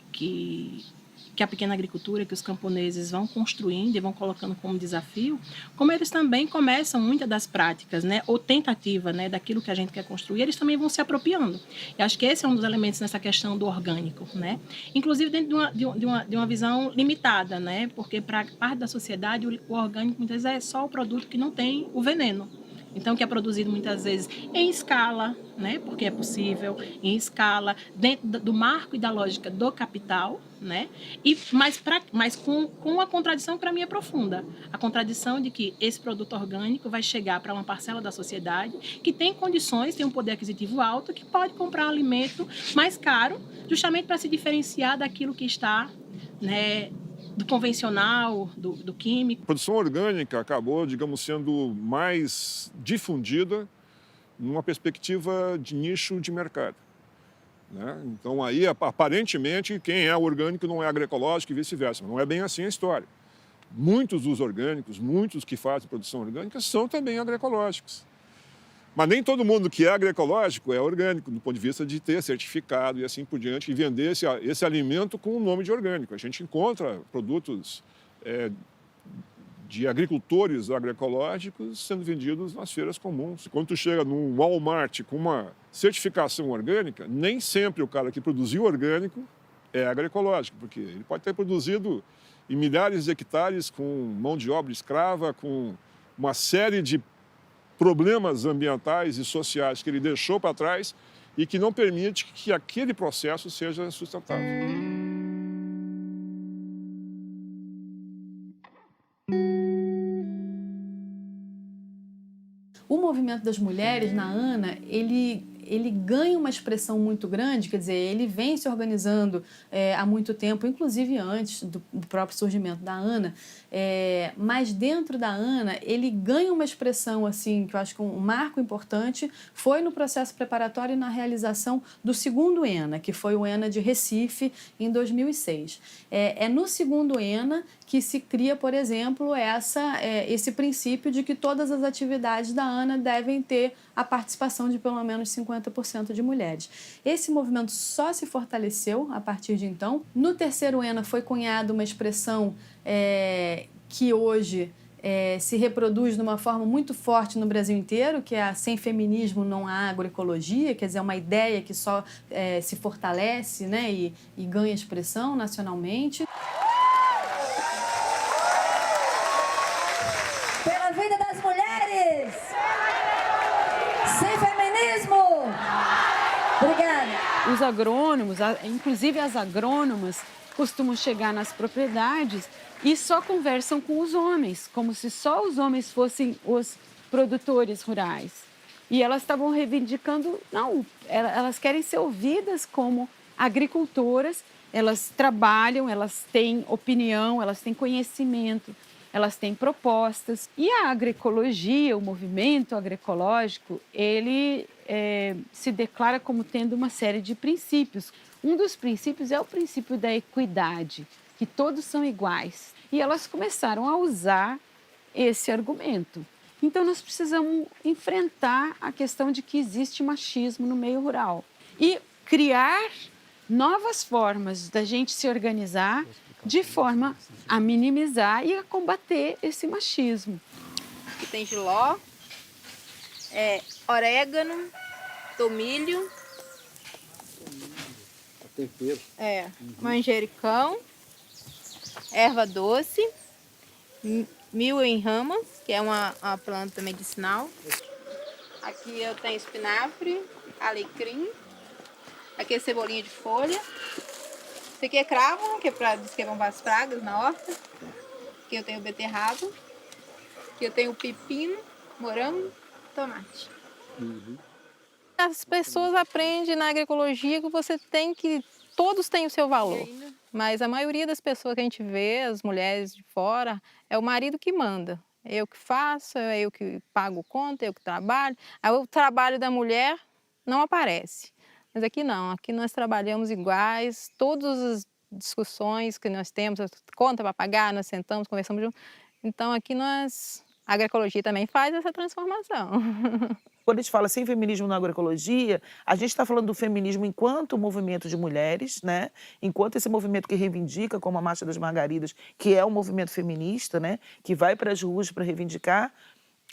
a pequena agricultura, que os camponeses vão construindo e vão colocando como desafio, como eles também começam muitas das práticas, né, ou tentativa, né, daquilo que a gente quer construir, eles também vão se apropriando. E acho que esse é um dos elementos nessa questão do orgânico, né, inclusive dentro de uma visão limitada, né, porque para parte da sociedade o orgânico muitas vezes é só o produto que não tem o veneno. Então, que é produzido muitas vezes em escala, né, porque é possível, em escala, dentro do marco e da lógica do capital, né, mas com uma contradição que para mim é profunda. A contradição de que esse produto orgânico vai chegar para uma parcela da sociedade que tem condições, tem um poder aquisitivo alto, que pode comprar um alimento mais caro, justamente para se diferenciar daquilo que está, né, do convencional, do químico. A produção orgânica acabou, digamos, sendo mais difundida numa perspectiva de nicho de mercado, né? Então, aí, aparentemente, quem é orgânico não é agroecológico e vice-versa. Não é bem assim a história. Muitos dos orgânicos, muitos que fazem produção orgânica são também agroecológicos. Mas nem todo mundo que é agroecológico é orgânico, do ponto de vista de ter certificado e assim por diante, e vender esse alimento com o nome de orgânico. A gente encontra produtos de agricultores agroecológicos sendo vendidos nas feiras comuns. Quando tu chega num Walmart com uma certificação orgânica, nem sempre o cara que produziu orgânico é agroecológico, porque ele pode ter produzido em milhares de hectares com mão de obra escrava, com uma série de problemas ambientais e sociais que ele deixou para trás e que não permite que aquele processo seja sustentável. O movimento das mulheres na ANA, ele ganha uma expressão muito grande, quer dizer, ele vem se organizando há muito tempo, inclusive antes do próprio surgimento da ANA, mas dentro da ANA ele ganha uma expressão assim, que eu acho que um marco importante foi no processo preparatório e na realização do segundo ENA, que foi o ENA de Recife, em 2006. É no segundo ENA que se cria, por exemplo, esse princípio de que todas as atividades da ANA devem ter a participação de pelo menos 50% de mulheres. Esse movimento só se fortaleceu a partir de então. No terceiro ENA foi cunhada uma expressão que hoje se reproduz de uma forma muito forte no Brasil inteiro, que é a sem feminismo não há agroecologia, quer dizer, é uma ideia que só se fortalece, né, e ganha expressão nacionalmente. Pela vida das mulheres! Sem feminismo! Obrigada. Os agrônomos, inclusive as agrônomas, costumam chegar nas propriedades e só conversam com os homens, como se só os homens fossem os produtores rurais. E elas estavam reivindicando, não, elas querem ser ouvidas como agricultoras, elas trabalham, elas têm opinião, elas têm conhecimento, elas têm propostas. E a agroecologia, o movimento agroecológico, ele se declara como tendo uma série de princípios. Um dos princípios é o princípio da equidade, que todos são iguais. E elas começaram a usar esse argumento. Então, nós precisamos enfrentar a questão de que existe machismo no meio rural e criar novas formas da gente se organizar de forma a minimizar e a combater esse machismo. Aqui tem jiló, orégano, tomilho, tempero. manjericão, erva doce, mil em rama, que é uma planta medicinal. Aqui eu tenho espinafre, alecrim, aqui é cebolinha de folha. Esse aqui é cravo, que é para desquevar as pragas na horta. Aqui eu tenho beterraba. Aqui eu tenho pepino, morango, tomate. As pessoas aprendem na agroecologia que você tem que... Todos têm o seu valor. Mas a maioria das pessoas que a gente vê, as mulheres de fora, é o marido que manda. É eu que faço, é eu que pago conta, é eu que trabalho. Aí o trabalho da mulher não aparece. Mas aqui não, aqui nós trabalhamos iguais, todas as discussões que nós temos, conta para pagar, nós sentamos, conversamos juntos. Então aqui a agroecologia também faz essa transformação. Quando a gente fala sem feminismo na agroecologia, a gente está falando do feminismo enquanto movimento de mulheres, né? Enquanto esse movimento que reivindica, como a Marcha das Margaridas, que é um movimento feminista, né? Que vai para as ruas para reivindicar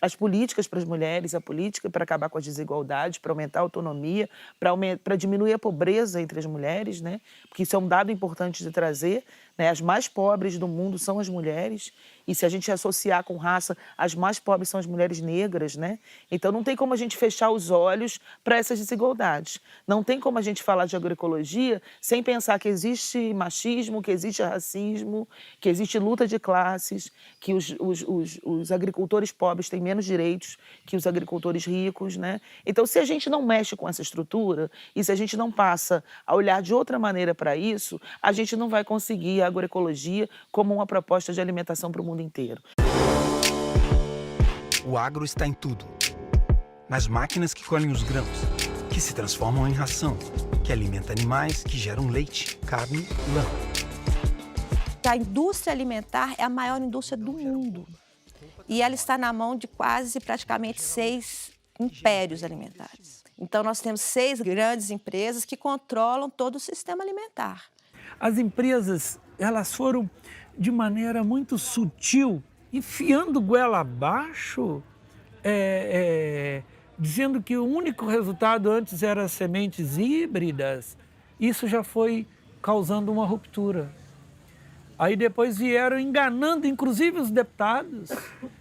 as políticas para as mulheres, a política para acabar com as desigualdades, para aumentar a autonomia, para diminuir a pobreza entre as mulheres, né? Porque isso é um dado importante de trazer, né? As mais pobres do mundo são as mulheres, e se a gente associar com raça, as mais pobres são as mulheres negras, né? Então não tem como a gente fechar os olhos para essas desigualdades. Não tem como a gente falar de agroecologia sem pensar que existe machismo, que existe racismo, que existe luta de classes, que os agricultores pobres têm menos direitos que os agricultores ricos, né? Então, se a gente não mexe com essa estrutura e se a gente não passa a olhar de outra maneira para isso, a gente não vai conseguir a agroecologia como uma proposta de alimentação para o mundo inteiro. O agro está em tudo. Nas máquinas que colhem os grãos, que se transformam em ração, que alimenta animais que geram leite, carne e lã. A indústria alimentar é a maior indústria do mundo. E ela está na mão de praticamente 6 impérios alimentares. Então, nós temos 6 grandes empresas que controlam todo o sistema alimentar. As empresas, elas foram, de maneira muito sutil, enfiando goela abaixo, dizendo que o único resultado antes era sementes híbridas. Isso já foi causando uma ruptura. Aí depois vieram enganando, inclusive, os deputados,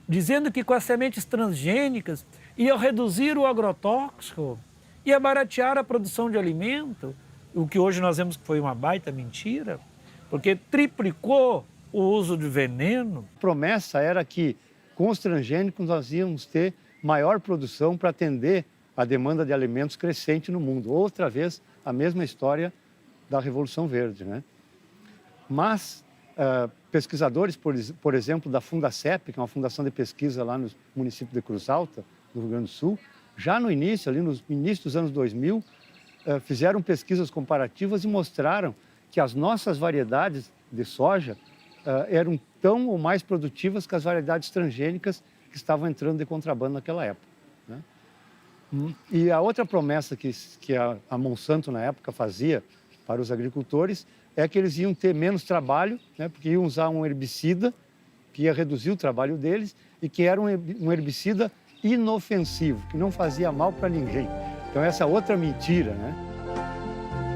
dizendo que com as sementes transgênicas ia reduzir o agrotóxico, ia baratear a produção de alimento, o que hoje nós vemos que foi uma baita mentira, porque triplicou o uso de veneno. A promessa era que com os transgênicos nós íamos ter maior produção para atender a demanda de alimentos crescente no mundo. Outra vez, a mesma história da Revolução Verde, né? Mas pesquisadores, por exemplo, da Fundacep, que é uma fundação de pesquisa lá no município de Cruz Alta, no Rio Grande do Sul, já no início, ali no início dos anos 2000, fizeram pesquisas comparativas e mostraram que as nossas variedades de soja eram tão ou mais produtivas que as variedades transgênicas que estavam entrando de contrabando naquela época, né? E a outra promessa que a Monsanto, na época, fazia para os agricultores é que eles iam ter menos trabalho, né, porque iam usar um herbicida que ia reduzir o trabalho deles e que era um herbicida inofensivo, que não fazia mal para ninguém. Então essa é outra mentira, né?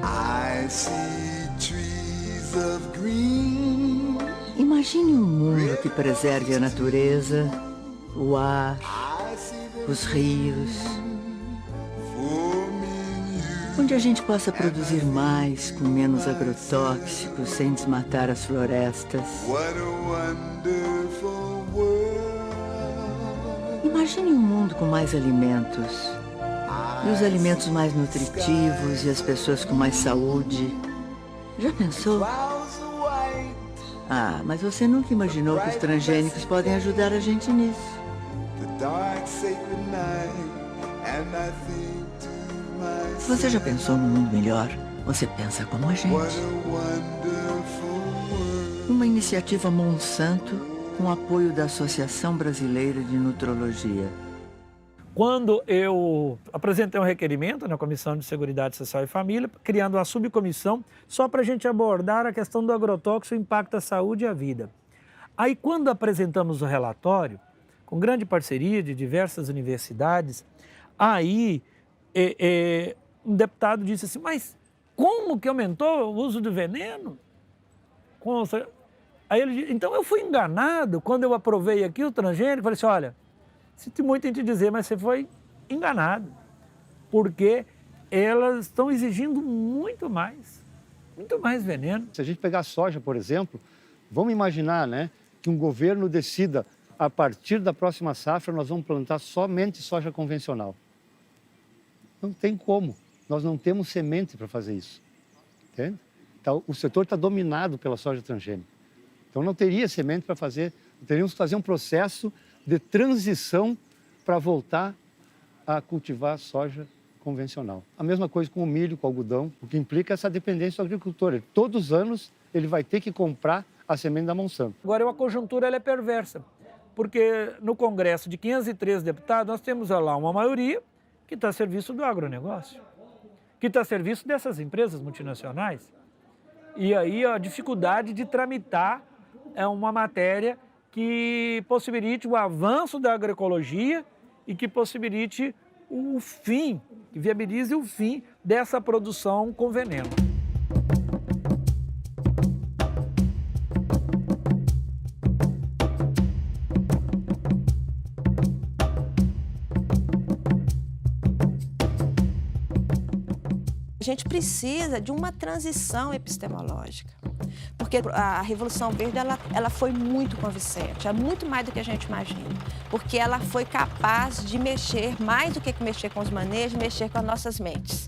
I see trees of green. Imagine um mundo que preserve a natureza, o ar, os rios, onde a gente possa produzir mais com menos agrotóxicos, sem desmatar as florestas. Imagine um mundo com mais alimentos, e os alimentos mais nutritivos e as pessoas com mais saúde. Já pensou? Ah, mas você nunca imaginou que os transgênicos podem ajudar a gente nisso. Você já pensou num mundo melhor? Você pensa como a gente. Uma iniciativa Monsanto com apoio da Associação Brasileira de Nutrologia. Quando eu apresentei um requerimento na Comissão de Seguridade Social e Família, criando uma subcomissão só para a gente abordar a questão do agrotóxico, o impacto à saúde e à vida. Aí, quando apresentamos o relatório, com grande parceria de diversas universidades, aí um deputado disse assim, mas como que aumentou o uso do veneno? Aí ele disse, então eu fui enganado quando eu aprovei aqui o transgênico, falei assim, olha, sinto muito em te dizer, mas você foi enganado, porque elas estão exigindo muito mais veneno. Se a gente pegar a soja, por exemplo, vamos imaginar, né, que um governo decida, a partir da próxima safra, nós vamos plantar somente soja convencional. Não tem como. Nós não temos semente para fazer isso. Entende? Então, o setor está dominado pela soja transgênica. Então, não teria semente para fazer. Teríamos que fazer um processo de transição para voltar a cultivar soja convencional. A mesma coisa com o milho, com o algodão, o que implica essa dependência do agricultor. Todos os anos, ele vai ter que comprar a semente da Monsanto. Agora, a conjuntura ela é perversa, porque no Congresso de 513 deputados, nós temos lá uma maioria que está a serviço do agronegócio, que está a serviço dessas empresas multinacionais. E aí a dificuldade de tramitar é uma matéria que possibilite o avanço da agroecologia e que possibilite o fim, que viabilize o fim dessa produção com veneno. A gente precisa de uma transição epistemológica, porque a Revolução Verde ela foi muito convincente, é muito mais do que a gente imagina, porque ela foi capaz de mexer, mais do que mexer com os manejos, mexer com as nossas mentes.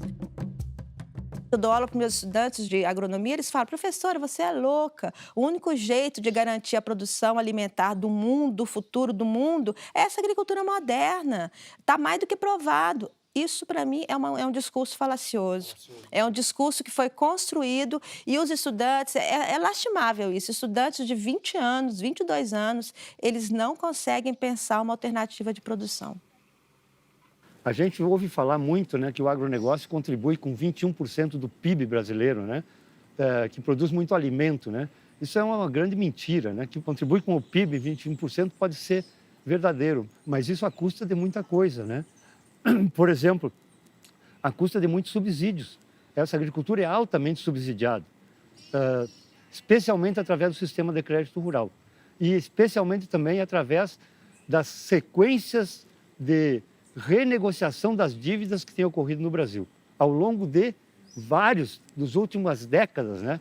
Eu dou aula para meus estudantes de agronomia, eles falam, professora, você é louca, o único jeito de garantir a produção alimentar do mundo, do futuro do mundo, é essa agricultura moderna, está mais do que provado. Isso, para mim, é um discurso falacioso. É um discurso que foi construído e os estudantes... É lastimável isso. Estudantes de 20 anos, 22 anos, eles não conseguem pensar uma alternativa de produção. A gente ouve falar muito, né, que o agronegócio contribui com 21% do PIB brasileiro, né, que produz muito alimento, né? Isso é uma grande mentira, né? Que contribui com o PIB 21% pode ser verdadeiro, mas isso à custa de muita coisa, né? Por exemplo, à custa de muitos subsídios. Essa agricultura é altamente subsidiada, especialmente através do sistema de crédito rural e especialmente também através das sequências de renegociação das dívidas que têm ocorrido no Brasil. Ao longo de das últimas décadas, né,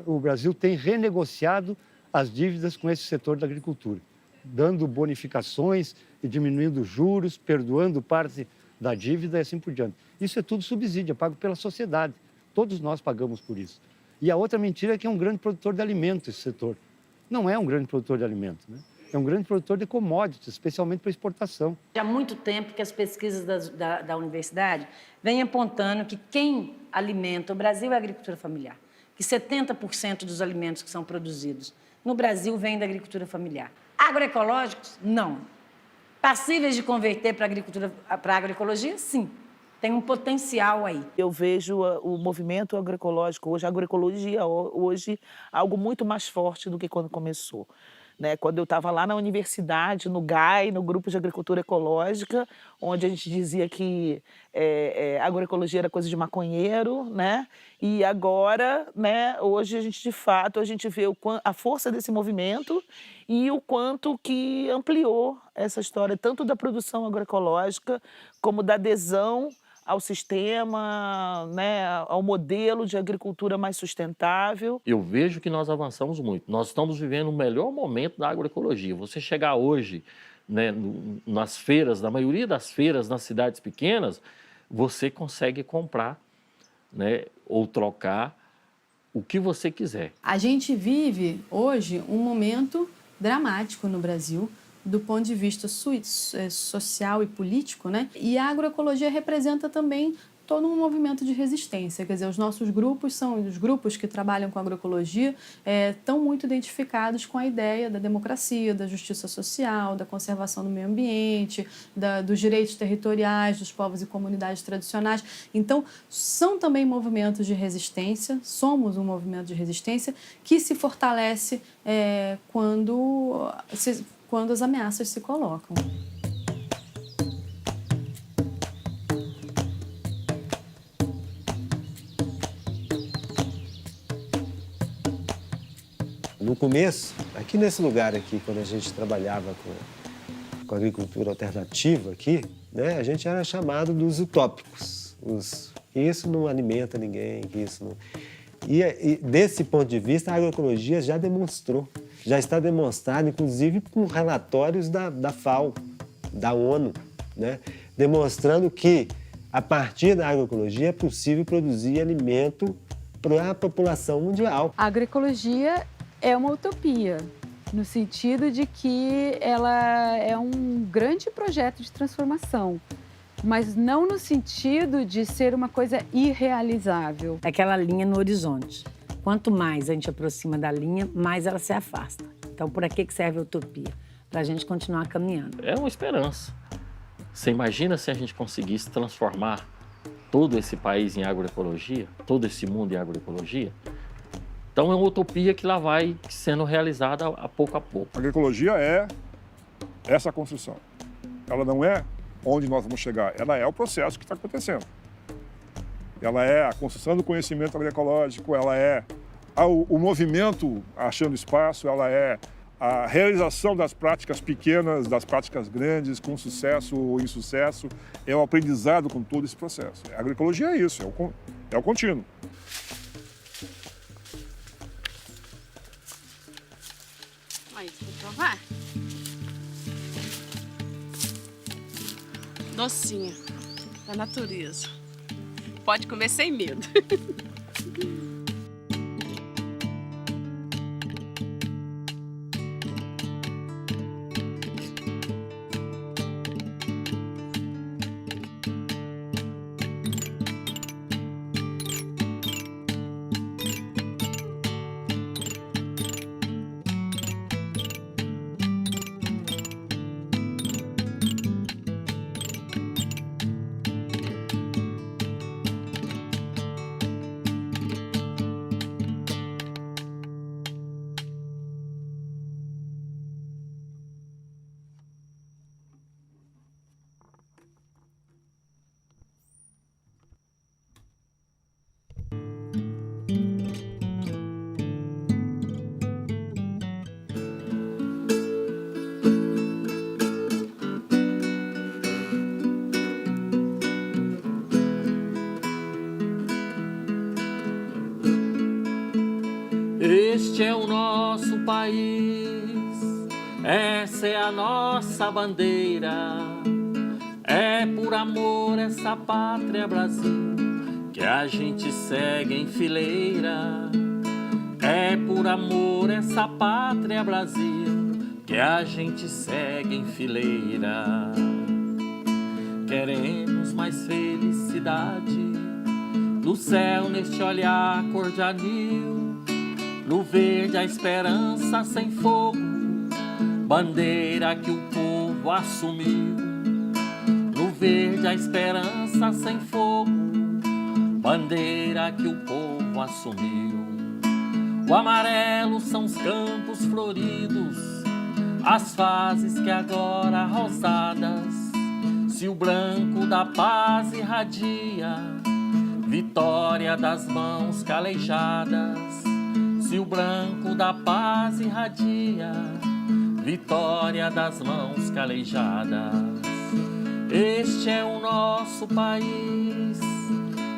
o Brasil tem renegociado as dívidas com esse setor da agricultura, dando bonificações e diminuindo juros, perdoando parte da dívida e assim por diante. Isso é tudo subsídio, é pago pela sociedade. Todos nós pagamos por isso. E a outra mentira é que é um grande produtor de alimentos esse setor. Não é um grande produtor de alimentos, né? É um grande produtor de commodities, especialmente para exportação. Já há muito tempo que as pesquisas da universidade vêm apontando que quem alimenta o Brasil é a agricultura familiar. Que 70% dos alimentos que são produzidos no Brasil vêm da agricultura familiar. Agroecológicos, não. Passíveis de converter para a agroecologia, sim. Tem um potencial aí. Eu vejo o movimento agroecológico hoje, a agroecologia hoje, algo muito mais forte do que quando começou. Né? Quando eu estava lá na universidade, no GAI, no Grupo de Agricultura Ecológica, onde a gente dizia que agroecologia era coisa de maconheiro, né? E agora, né, hoje a gente, de fato, a gente vê a força desse movimento e o quanto que ampliou essa história, tanto da produção agroecológica como da adesão ao sistema, né, ao modelo de agricultura mais sustentável. Eu vejo que nós avançamos muito. Nós estamos vivendo o melhor momento da agroecologia. Você chegar hoje, né, nas feiras, na maioria das feiras nas cidades pequenas, você consegue comprar, né, ou trocar o que você quiser. A gente vive hoje um momento dramático no Brasil, do ponto de vista social e político, né? E a agroecologia representa também todo um movimento de resistência. Quer dizer, os nossos grupos os grupos que trabalham com agroecologia estão muito identificados com a ideia da democracia, da justiça social, da conservação do meio ambiente, dos direitos territoriais dos povos e comunidades tradicionais. Então, são também movimentos de resistência, somos um movimento de resistência que se fortalece quando as ameaças se colocam. No começo, aqui nesse lugar aqui, quando a gente trabalhava com agricultura alternativa aqui, né, a gente era chamado dos utópicos. Isso não alimenta ninguém, isso não... E desse ponto de vista, a agroecologia já demonstrou, já está demonstrado, inclusive com relatórios da FAO, da ONU, né, demonstrando que, a partir da agroecologia, é possível produzir alimento para a população mundial. A agroecologia é uma utopia, no sentido de que ela é um grande projeto de transformação, mas não no sentido de ser uma coisa irrealizável. Aquela linha no horizonte. Quanto mais a gente aproxima da linha, mais ela se afasta. Então, por que serve a utopia? Para a gente continuar caminhando. É uma esperança. Você imagina se a gente conseguisse transformar todo esse país em agroecologia, todo esse mundo em agroecologia? Então é uma utopia que lá vai sendo realizada a pouco a pouco. A agroecologia é essa construção. Ela não é onde nós vamos chegar, ela é o processo que está acontecendo. Ela é a construção do conhecimento agroecológico, ela é o movimento achando espaço, ela é a realização das práticas pequenas, das práticas grandes, com sucesso ou insucesso, é o aprendizado com todo esse processo. A agroecologia é isso, é o contínuo. Aí, vou provar. Docinha, da natureza. Pode comer sem medo. Este é o nosso país, essa é a nossa bandeira. É por amor essa pátria Brasil que a gente segue em fileira. É por amor essa pátria Brasil que a gente segue em fileira. Queremos mais felicidade, no céu neste olhar cor de anil, no verde a esperança sem fogo, bandeira que o povo assumiu. No verde a esperança sem fogo, bandeira que o povo assumiu. O amarelo são os campos floridos, as fases que agora rosadas. Se o branco da paz irradia, vitória das mãos calejadas. Se o branco da paz irradia, vitória das mãos calejadas. Este é o nosso país,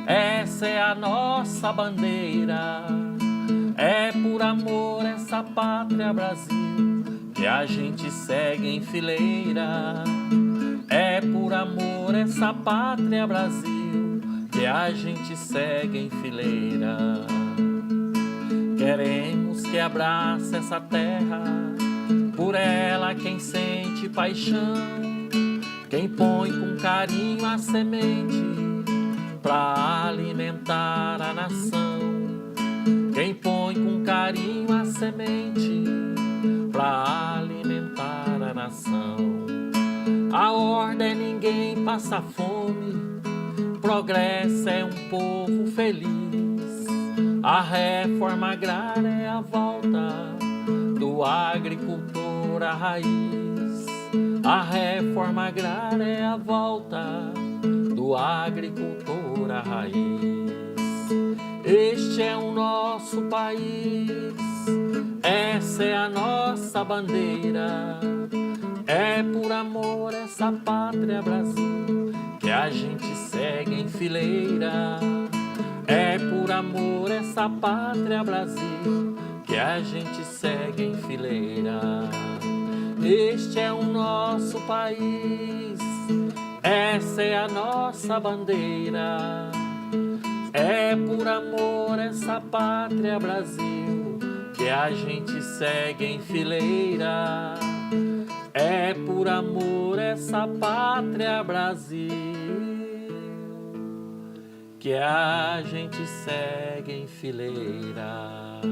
essa é a nossa bandeira. É por amor essa pátria Brasil que a gente segue em fileira. É por amor essa pátria Brasil que a gente segue em fileira. Queremos que abrace essa terra, por ela quem sente paixão, quem põe com carinho a semente pra alimentar a nação. Quem põe com carinho a semente pra alimentar a nação. A ordem é ninguém passa fome, progresso é um povo feliz. A reforma agrária é a volta do agricultor à raiz. A reforma agrária é a volta do agricultor à raiz. Este é o nosso país, essa é a nossa bandeira. É por amor essa pátria Brasil que a gente segue em fileira. É por amor essa pátria Brasil que a gente segue em fileira. Este é o nosso país, essa é a nossa bandeira. É por amor essa pátria Brasil que a gente segue em fileira. É por amor essa pátria Brasil que a gente segue em fileira.